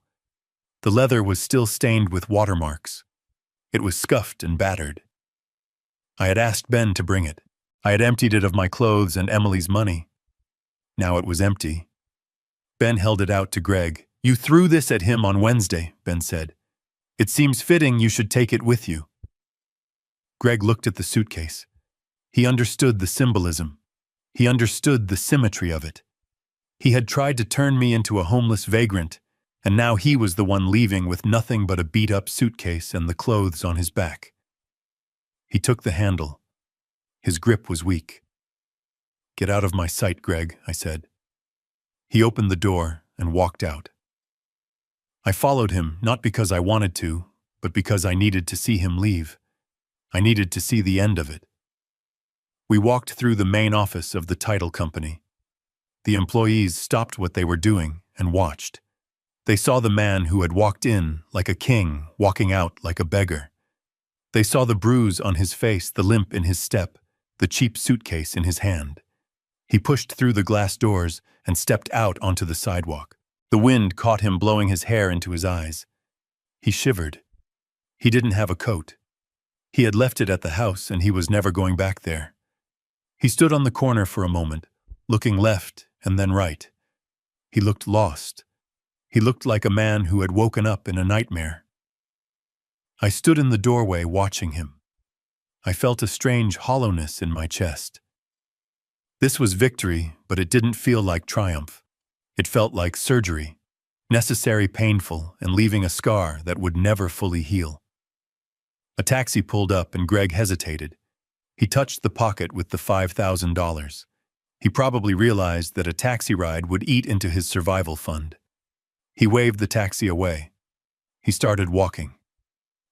The leather was still stained with watermarks. It was scuffed and battered. I had asked Ben to bring it. I had emptied it of my clothes and Emily's money. Now it was empty. Ben held it out to Greg. "You threw this at him on Wednesday," Ben said. "It seems fitting you should take it with you." Greg looked at the suitcase. He understood the symbolism. He understood the symmetry of it. He had tried to turn me into a homeless vagrant, and now he was the one leaving with nothing but a beat-up suitcase and the clothes on his back. He took the handle. His grip was weak. "Get out of my sight, Greg," I said. He opened the door and walked out. I followed him, not because I wanted to, but because I needed to see him leave. I needed to see the end of it. We walked through the main office of the title company. The employees stopped what they were doing and watched. They saw the man who had walked in like a king, walking out like a beggar. They saw the bruise on his face, the limp in his step, the cheap suitcase in his hand. He pushed through the glass doors and stepped out onto the sidewalk. The wind caught him, blowing his hair into his eyes. He shivered. He didn't have a coat. He had left it at the house and he was never going back there. He stood on the corner for a moment, looking left and then right. He looked lost. He looked like a man who had woken up in a nightmare. I stood in the doorway watching him. I felt a strange hollowness in my chest. This was victory, but it didn't feel like triumph. It felt like surgery, necessary, painful, and leaving a scar that would never fully heal. A taxi pulled up and Greg hesitated. He touched the pocket with the $5,000. He probably realized that a taxi ride would eat into his survival fund. He waved the taxi away. He started walking.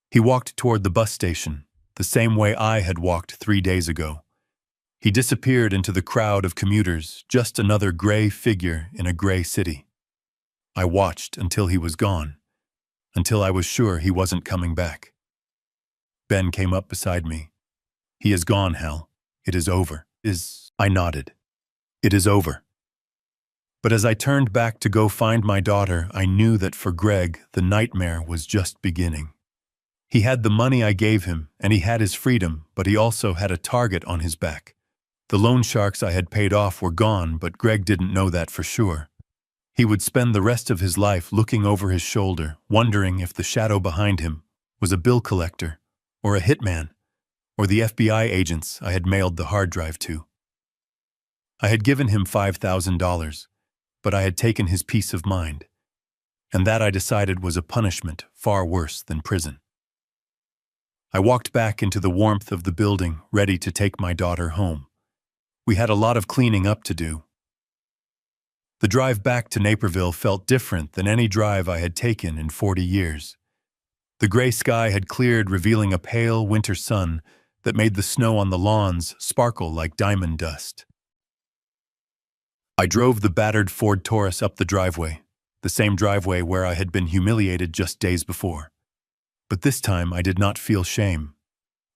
He walked toward the bus station, the same way I had walked 3 days ago. He disappeared into the crowd of commuters, just another gray figure in a gray city. I watched until he was gone, until I was sure he wasn't coming back. Ben came up beside me. "He is gone, Hal. It is over." I nodded. "It is over." But as I turned back to go find my daughter, I knew that for Greg, the nightmare was just beginning. He had the money I gave him, and he had his freedom, but he also had a target on his back. The loan sharks I had paid off were gone, but Greg didn't know that for sure. He would spend the rest of his life looking over his shoulder, wondering if the shadow behind him was a bill collector, or a hitman, or the FBI agents I had mailed the hard drive to. I had given him $5,000, but I had taken his peace of mind, and that I decided was a punishment far worse than prison. I walked back into the warmth of the building, ready to take my daughter home. We had a lot of cleaning up to do. The drive back to Naperville felt different than any drive I had taken in 40 years. The gray sky had cleared, revealing a pale winter sun that made the snow on the lawns sparkle like diamond dust. I drove the battered Ford Taurus up the driveway, the same driveway where I had been humiliated just days before. But this time I did not feel shame.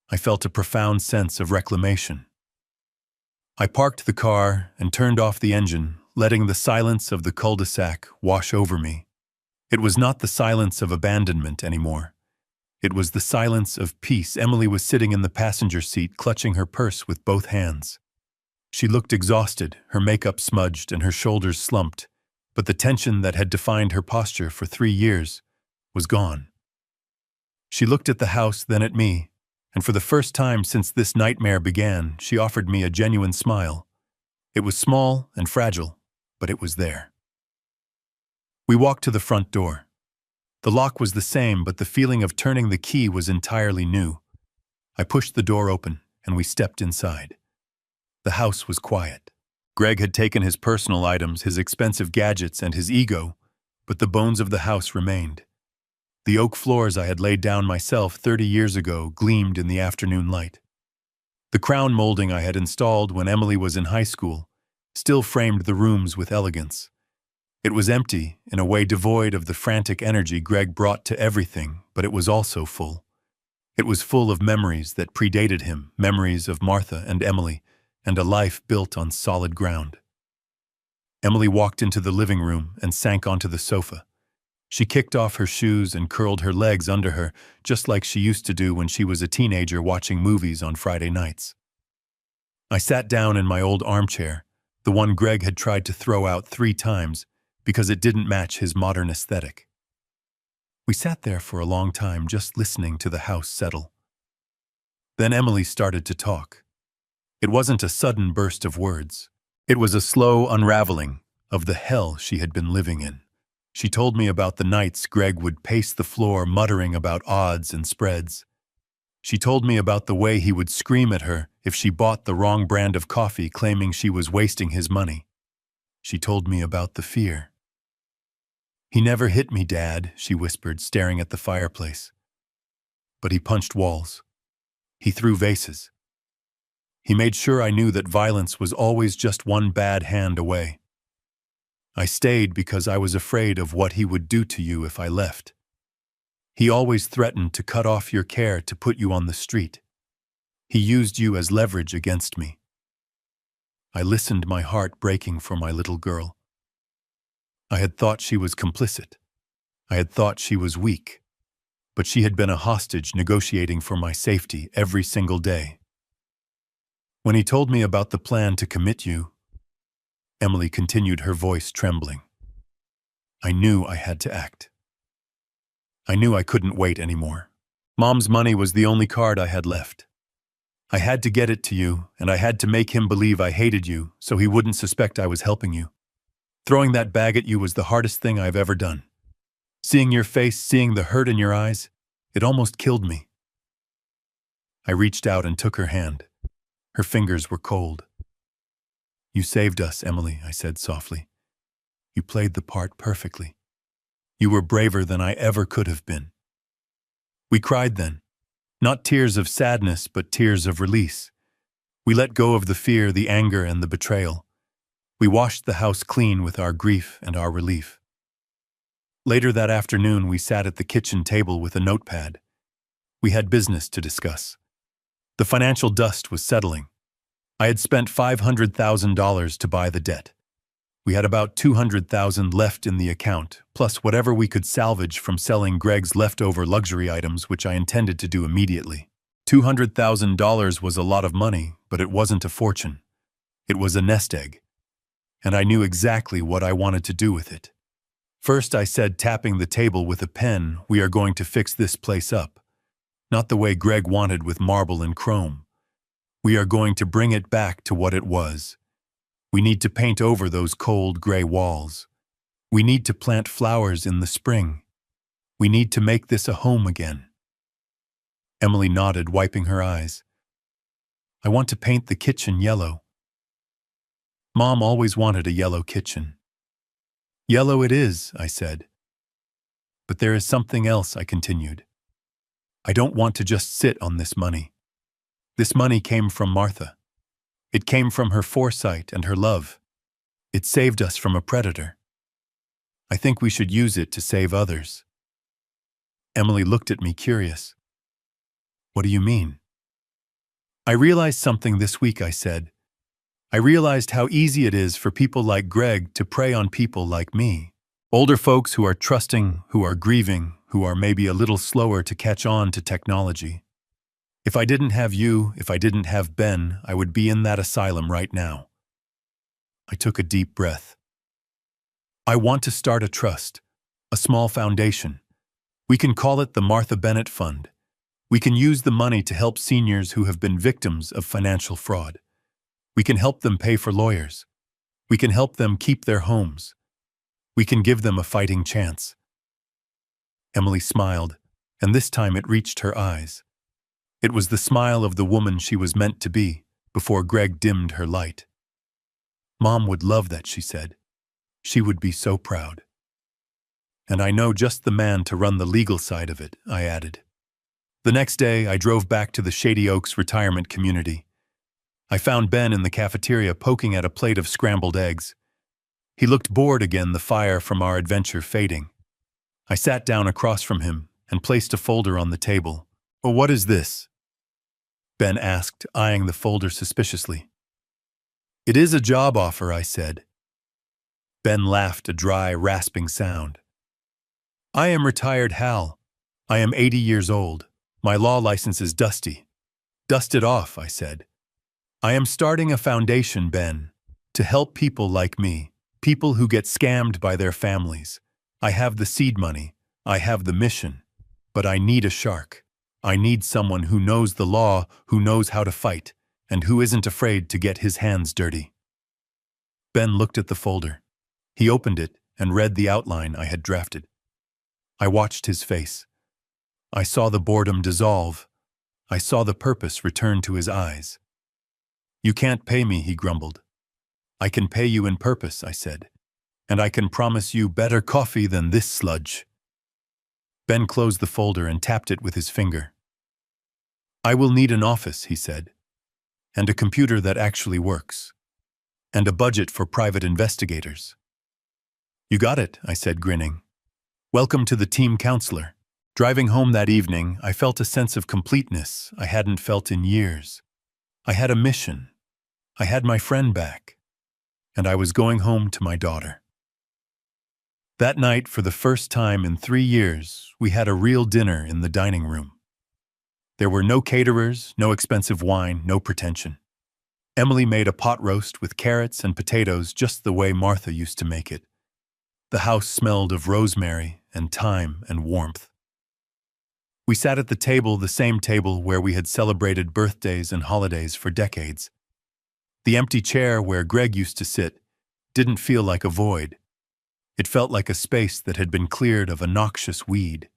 I felt a profound sense of reclamation. I parked the car and turned off the engine, letting the silence of the cul-de-sac wash over me. It was not the silence of abandonment anymore. It was the silence of peace. Emily was sitting in the passenger seat, clutching her purse with both hands. She looked exhausted, her makeup smudged and her shoulders slumped, but the tension that had defined her posture for 3 years was gone. She looked at the house, then at me, and for the first time since this nightmare began, she offered me a genuine smile. It was small and fragile, but it was there. We walked to the front door. The lock was the same, but the feeling of turning the key was entirely new. I pushed the door open, and we stepped inside. The house was quiet. Greg had taken his personal items, his expensive gadgets, and his ego, but the bones of the house remained. The oak floors I had laid down myself 30 years ago gleamed in the afternoon light. The crown molding I had installed when Emily was in high school still framed the rooms with elegance. It was empty, in a way devoid of the frantic energy Greg brought to everything, but it was also full. It was full of memories that predated him, memories of Martha and Emily, and a life built on solid ground. Emily walked into the living room and sank onto the sofa. She kicked off her shoes and curled her legs under her, just like she used to do when she was a teenager watching movies on Friday nights. I sat down in my old armchair, the one Greg had tried to throw out 3 times because it didn't match his modern aesthetic. We sat there for a long time just listening to the house settle. Then Emily started to talk. It wasn't a sudden burst of words. It was a slow unraveling of the hell she had been living in. She told me about the nights Greg would pace the floor muttering about odds and spreads. She told me about the way he would scream at her if she bought the wrong brand of coffee, claiming she was wasting his money. She told me about the fear. "He never hit me, Dad," she whispered, staring at the fireplace. "But he punched walls. He threw vases. He made sure I knew that violence was always just one bad hand away. I stayed because I was afraid of what he would do to you if I left. He always threatened to cut off your care to put you on the street. He used you as leverage against me." I listened, my heart breaking for my little girl. I had thought she was complicit. I had thought she was weak. But she had been a hostage negotiating for my safety every single day. "When he told me about the plan to commit you," Emily continued, her voice trembling, "I knew I had to act. I knew I couldn't wait anymore. Mom's money was the only card I had left. I had to get it to you, and I had to make him believe I hated you so he wouldn't suspect I was helping you. Throwing that bag at you was the hardest thing I've ever done. Seeing your face, seeing the hurt in your eyes, it almost killed me." I reached out and took her hand. Her fingers were cold. "You saved us, Emily," I said softly. "You played the part perfectly. You were braver than I ever could have been." We cried then. Not tears of sadness, but tears of release. We let go of the fear, the anger, and the betrayal. We washed the house clean with our grief and our relief. Later that afternoon, we sat at the kitchen table with a notepad. We had business to discuss. The financial dust was settling. I had spent $500,000 to buy the debt. We had about $200,000 left in the account, plus whatever we could salvage from selling Greg's leftover luxury items, which I intended to do immediately. $200,000 was a lot of money, but it wasn't a fortune. It was a nest egg. And I knew exactly what I wanted to do with it. First, I said, tapping the table with a pen, "We are going to fix this place up. Not the way Greg wanted, with marble and chrome. We are going to bring it back to what it was. We need to paint over those cold gray walls. We need to plant flowers in the spring. We need to make this a home again." Emily nodded, wiping her eyes. "I want to paint the kitchen yellow." Mom always wanted a yellow kitchen. "Yellow it is," I said. "But there is something else," I continued. "I don't want to just sit on this money. This money came from Martha. It came from her foresight and her love. It saved us from a predator. I think we should use it to save others." Emily looked at me, curious. "What do you mean?" "I realized something this week," I said. "I realized how easy it is for people like Greg to prey on people like me. Older folks who are trusting, who are grieving, who are maybe a little slower to catch on to technology. If I didn't have you, if I didn't have Ben, I would be in that asylum right now." I took a deep breath. "I want to start a trust, a small foundation. We can call it the Martha Bennett Fund. We can use the money to help seniors who have been victims of financial fraud. We can help them pay for lawyers. We can help them keep their homes. We can give them a fighting chance." Emily smiled, and this time it reached her eyes. It was the smile of the woman she was meant to be, before Greg dimmed her light. "Mom would love that," she said. "She would be so proud." "And I know just the man to run the legal side of it," I added. The next day, I drove back to the Shady Oaks retirement community. I found Ben in the cafeteria poking at a plate of scrambled eggs. He looked bored again, the fire from our adventure fading. I sat down across from him and placed a folder on the table. "Well, what is this?" Ben asked, eyeing the folder suspiciously. "It is a job offer," I said. Ben laughed, a dry, rasping sound. "I am retired Hal. I am 80 years old. My law license is dusty." "Dust it off," I said. "I am starting a foundation, Ben, to help people like me, people who get scammed by their families. I have the seed money, I have the mission, but I need a shark. I need someone who knows the law, who knows how to fight, and who isn't afraid to get his hands dirty." Ben looked at the folder. He opened it and read the outline I had drafted. I watched his face. I saw the boredom dissolve. I saw the purpose return to his eyes. "You can't pay me," he grumbled. "I can pay you in purpose," I said. "And I can promise you better coffee than this sludge." Ben closed the folder and tapped it with his finger. "I will need an office," he said, "and a computer that actually works, and a budget for private investigators." "You got it," I said, grinning. "Welcome to the team counselor." Driving home that evening, I felt a sense of completeness I hadn't felt in years. I had a mission. I had my friend back. And I was going home to my daughter. That night, for the first time in 3 years, we had a real dinner in the dining room. There were no caterers, no expensive wine, no pretension. Emily made a pot roast with carrots and potatoes just the way Martha used to make it. The house smelled of rosemary and thyme and warmth. We sat at the table, the same table where we had celebrated birthdays and holidays for decades. The empty chair where Greg used to sit didn't feel like a void. It felt like a space that had been cleared of a noxious weed.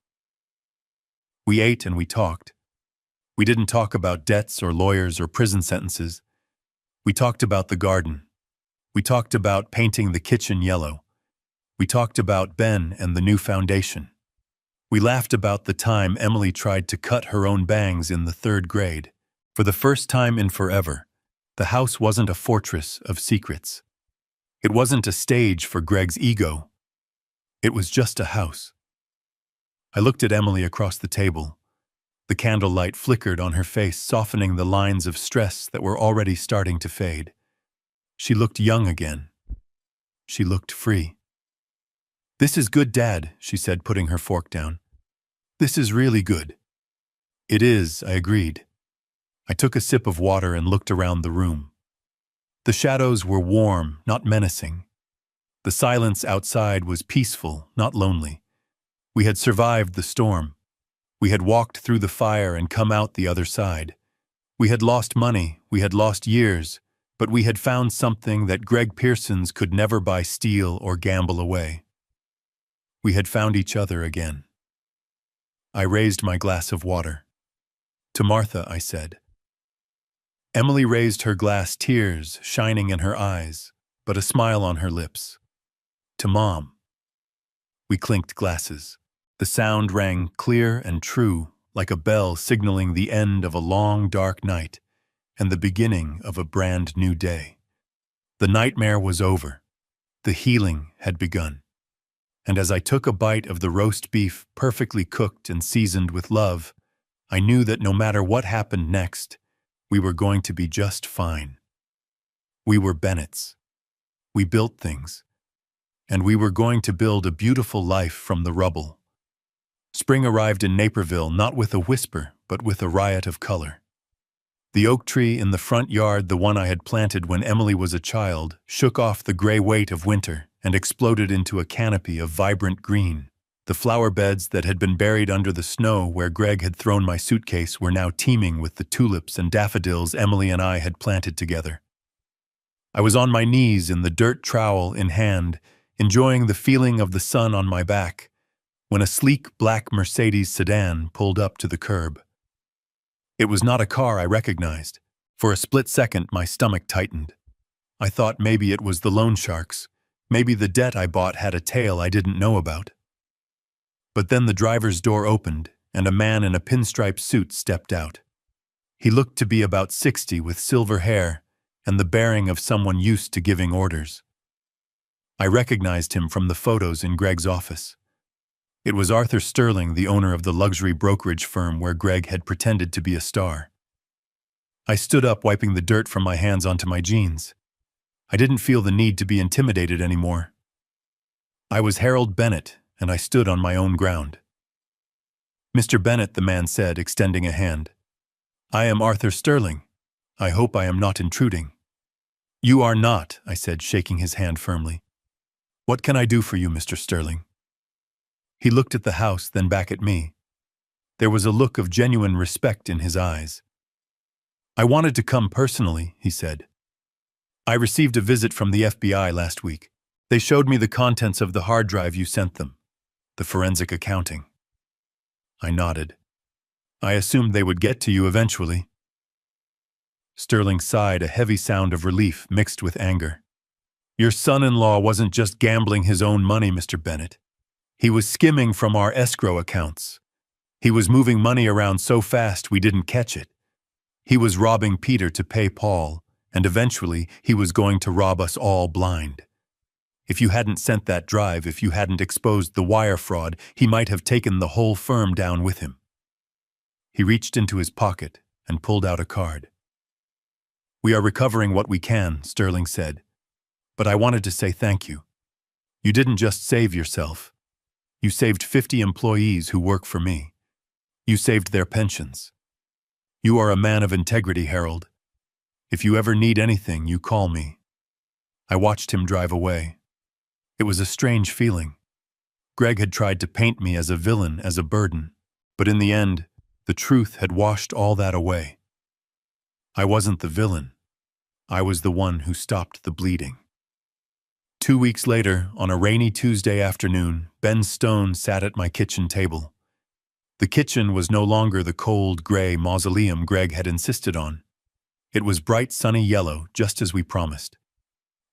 We ate and we talked. We didn't talk about debts or lawyers or prison sentences. We talked about the garden. We talked about painting the kitchen yellow. We talked about Ben and the new foundation. We laughed about the time Emily tried to cut her own bangs in the 3rd grade. For the first time in forever, the house wasn't a fortress of secrets. It wasn't a stage for Greg's ego. It was just a house. I looked at Emily across the table. The candlelight flickered on her face, softening the lines of stress that were already starting to fade. She looked young again. She looked free. "This is good, Dad," she said, putting her fork down. "This is really good." "It is," I agreed. I took a sip of water and looked around the room. The shadows were warm, not menacing. The silence outside was peaceful, not lonely. We had survived the storm. We had walked through the fire and come out the other side. We had lost money, we had lost years, but we had found something that Greg Pearson's could never buy, steal, or gamble away. We had found each other again. I raised my glass of water. "To Martha," I said. Emily raised her glass, tears shining in her eyes, but a smile on her lips. "To Mom." We clinked glasses. The sound rang clear and true, like a bell signaling the end of a long, dark night and the beginning of a brand new day. The nightmare was over. The healing had begun. And as I took a bite of the roast beef, perfectly cooked and seasoned with love, I knew that no matter what happened next, we were going to be just fine. We were Bennetts. We built things. And we were going to build a beautiful life from the rubble. Spring arrived in Naperville not with a whisper, but with a riot of color. The oak tree in the front yard, the one I had planted when Emily was a child, shook off the gray weight of winter and exploded into a canopy of vibrant green. The flower beds that had been buried under the snow where Greg had thrown my suitcase were now teeming with the tulips and daffodils Emily and I had planted together. I was on my knees in the dirt, trowel in hand, enjoying the feeling of the sun on my back, when a sleek black Mercedes sedan pulled up to the curb. It was not a car I recognized. For a split second, my stomach tightened. I thought maybe it was the loan sharks. Maybe the debt I bought had a tail I didn't know about. But then the driver's door opened, and a man in a pinstripe suit stepped out. He looked to be about 60 with silver hair and the bearing of someone used to giving orders. I recognized him from the photos in Greg's office. It was Arthur Sterling, the owner of the luxury brokerage firm where Greg had pretended to be a star. I stood up, wiping the dirt from my hands onto my jeans. I didn't feel the need to be intimidated anymore. I was Harold Bennett, and I stood on my own ground. "Mr. Bennett," the man said, extending a hand. "I am Arthur Sterling. I hope I am not intruding." "You are not," I said, shaking his hand firmly. "What can I do for you, Mr. Sterling?" He looked at the house, then back at me. There was a look of genuine respect in his eyes. "I wanted to come personally," he said. "I received a visit from the FBI last week. They showed me the contents of the hard drive you sent them, the forensic accounting." I nodded. "I assumed they would get to you eventually." Sterling sighed, a heavy sound of relief mixed with anger. "Your son-in-law wasn't just gambling his own money, Mr. Bennett. He was skimming from our escrow accounts. He was moving money around so fast we didn't catch it. He was robbing Peter to pay Paul, and eventually he was going to rob us all blind. If you hadn't sent that drive, if you hadn't exposed the wire fraud, he might have taken the whole firm down with him." He reached into his pocket and pulled out a card. "We are recovering what we can," Sterling said. "But I wanted to say thank you. You didn't just save yourself. You saved 50 employees who work for me. You saved their pensions. You are a man of integrity, Harold. If you ever need anything, you call me." I watched him drive away. It was a strange feeling. Greg had tried to paint me as a villain, as a burden, but in the end, the truth had washed all that away. I wasn't the villain. I was the one who stopped the bleeding. 2 weeks later, on a rainy Tuesday afternoon, Ben Stone sat at my kitchen table. The kitchen was no longer the cold, gray mausoleum Greg had insisted on. It was bright, sunny yellow, just as we promised.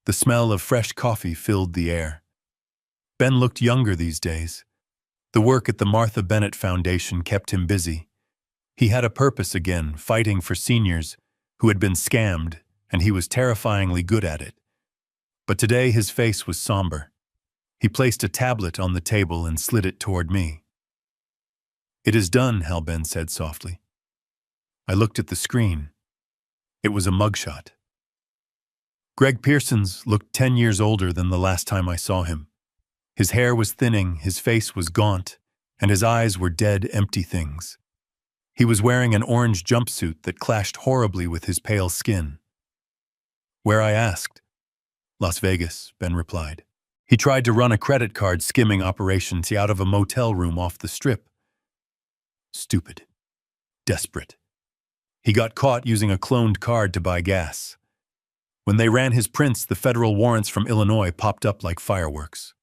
The smell of fresh coffee filled the air. Ben looked younger these days. The work at the Martha Bennett Foundation kept him busy. He had a purpose again, fighting for seniors who had been scammed, and he was terrifyingly good at it. But today his face was somber. He placed a tablet on the table and slid it toward me. "It is done," Hal Ben said softly. I looked at the screen. It was a mugshot. Greg Pearson's looked 10 years older than the last time I saw him. His hair was thinning, his face was gaunt, and his eyes were dead, empty things. He was wearing an orange jumpsuit that clashed horribly with his pale skin. "Where?" I asked. "Las Vegas," Ben replied. "He tried to run a credit card skimming operation out of a motel room off the Strip. Stupid. Desperate. He got caught using a cloned card to buy gas. When they ran his prints, the federal warrants from Illinois popped up like fireworks."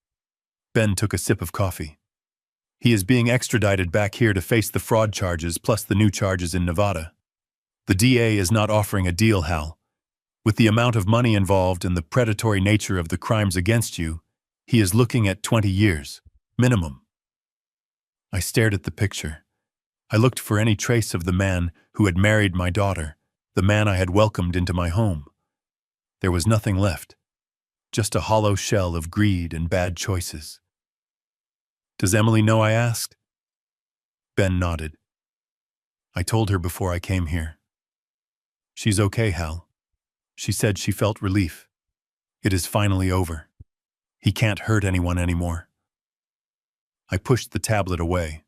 Ben took a sip of coffee. "He is being extradited back here to face the fraud charges plus the new charges in Nevada. The DA is not offering a deal, Hal. With the amount of money involved and the predatory nature of the crimes against you, he is looking at 20 years, minimum." I stared at the picture. I looked for any trace of the man who had married my daughter, the man I had welcomed into my home. There was nothing left, just a hollow shell of greed and bad choices. "Does Emily know?" I asked. Ben nodded. "I told her before I came here. She's okay, Hal. She said she felt relief. It is finally over. He can't hurt anyone anymore." I pushed the tablet away.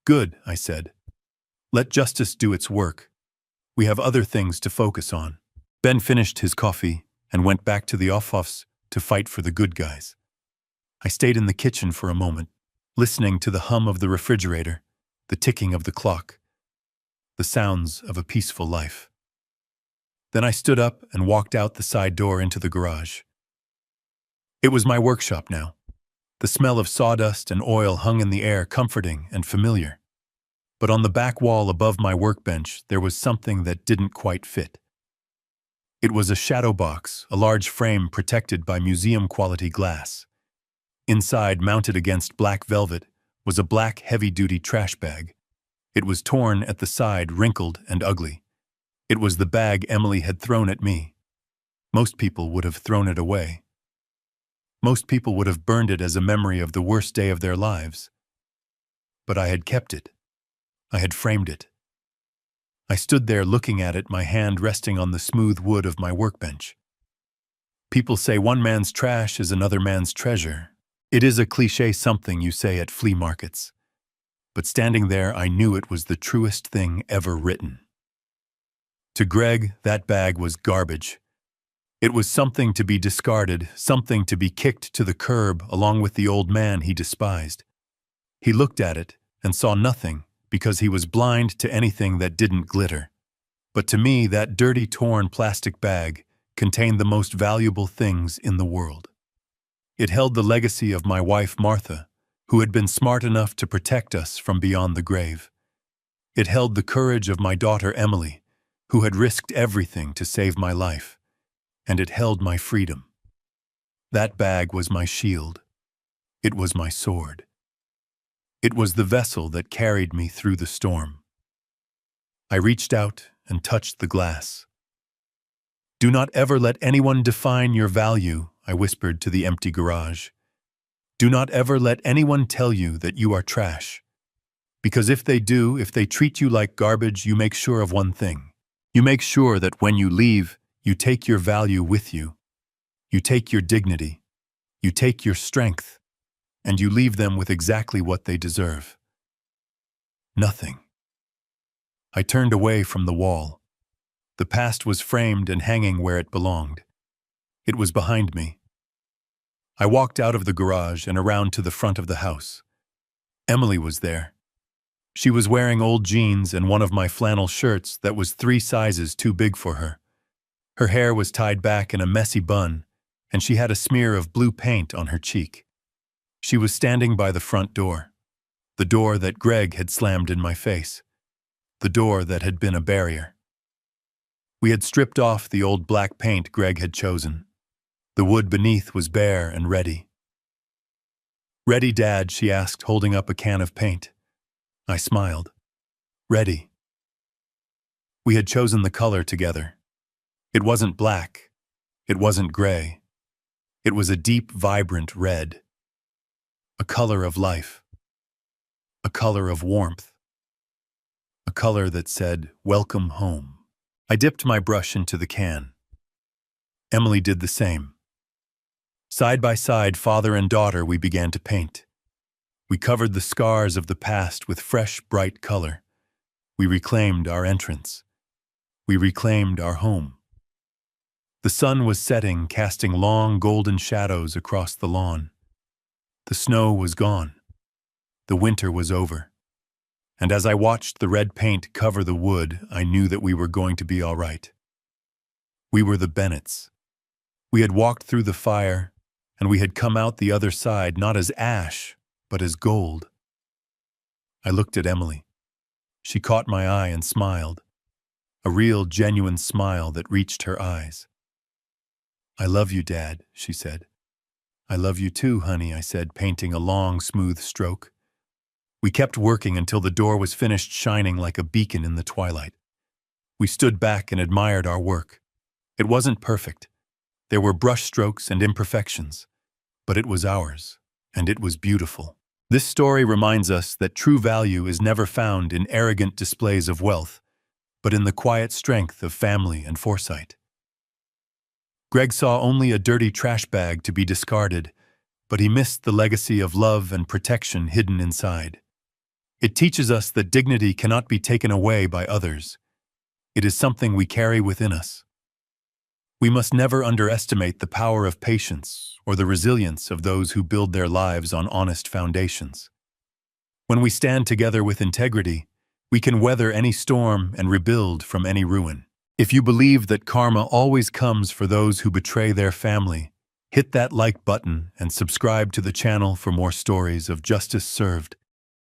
"Good," I said. "Let justice do its work. We have other things to focus on." Ben finished his coffee and went back to the office to fight for the good guys. I stayed in the kitchen for a moment, listening to the hum of the refrigerator, the ticking of the clock, the sounds of a peaceful life. Then I stood up and walked out the side door into the garage. It was my workshop now. The smell of sawdust and oil hung in the air, comforting and familiar. But on the back wall above my workbench, there was something that didn't quite fit. It was a shadow box, a large frame protected by museum-quality glass. Inside, mounted against black velvet, was a black, heavy-duty trash bag. It was torn at the side, wrinkled and ugly. It was the bag Emily had thrown at me. Most people would have thrown it away. Most people would have burned it as a memory of the worst day of their lives. But I had kept it. I had framed it. I stood there looking at it, my hand resting on the smooth wood of my workbench. People say one man's trash is another man's treasure. It is a cliché, something you say at flea markets. But standing there, I knew it was the truest thing ever written. To Greg, that bag was garbage. It was something to be discarded, something to be kicked to the curb along with the old man he despised. He looked at it and saw nothing because he was blind to anything that didn't glitter. But to me, that dirty, torn plastic bag contained the most valuable things in the world. It held the legacy of my wife, Martha, who had been smart enough to protect us from beyond the grave. It held the courage of my daughter, Emily, who had risked everything to save my life. And it held my freedom. That bag was my shield. It was my sword. It was the vessel that carried me through the storm. I reached out and touched the glass. "Do not ever let anyone define your value," I whispered to the empty garage. "Do not ever let anyone tell you that you are trash. Because if they do, if they treat you like garbage, you make sure of one thing. You make sure that when you leave, you take your value with you. You take your dignity. You take your strength. And you leave them with exactly what they deserve. Nothing." I turned away from the wall. The past was framed and hanging where it belonged. It was behind me. I walked out of the garage and around to the front of the house. Emily was there. She was wearing old jeans and one of my flannel shirts that was 3 sizes too big for her. Her hair was tied back in a messy bun, and she had a smear of blue paint on her cheek. She was standing by the front door, the door that Greg had slammed in my face, the door that had been a barrier. We had stripped off the old black paint Greg had chosen. The wood beneath was bare and ready. "Ready, Dad?" she asked, holding up a can of paint. I smiled. "Ready." We had chosen the color together. It wasn't black. It wasn't gray. It was a deep, vibrant red. A color of life. A color of warmth. A color that said, "Welcome home." I dipped my brush into the can. Emily did the same. Side by side, father and daughter, we began to paint. We covered the scars of the past with fresh, bright color. We reclaimed our entrance. We reclaimed our home. The sun was setting, casting long, golden shadows across the lawn. The snow was gone. The winter was over. And as I watched the red paint cover the wood, I knew that we were going to be all right. We were the Bennetts. We had walked through the fire, and we had come out the other side not as ash, but as gold. I looked at Emily. She caught my eye and smiled, a real, genuine smile that reached her eyes. "I love you, Dad," she said. "I love you too, honey," I said, painting a long, smooth stroke. We kept working until the door was finished shining like a beacon in the twilight. We stood back and admired our work. It wasn't perfect. There were brush strokes and imperfections. But it was ours, and it was beautiful. This story reminds us that true value is never found in arrogant displays of wealth, but in the quiet strength of family and foresight. Greg saw only a dirty trash bag to be discarded, but he missed the legacy of love and protection hidden inside. It teaches us that dignity cannot be taken away by others. It is something we carry within us. We must never underestimate the power of patience or the resilience of those who build their lives on honest foundations. When we stand together with integrity, we can weather any storm and rebuild from any ruin. If you believe that karma always comes for those who betray their family, Hit that like button and subscribe to the channel for more stories of justice served.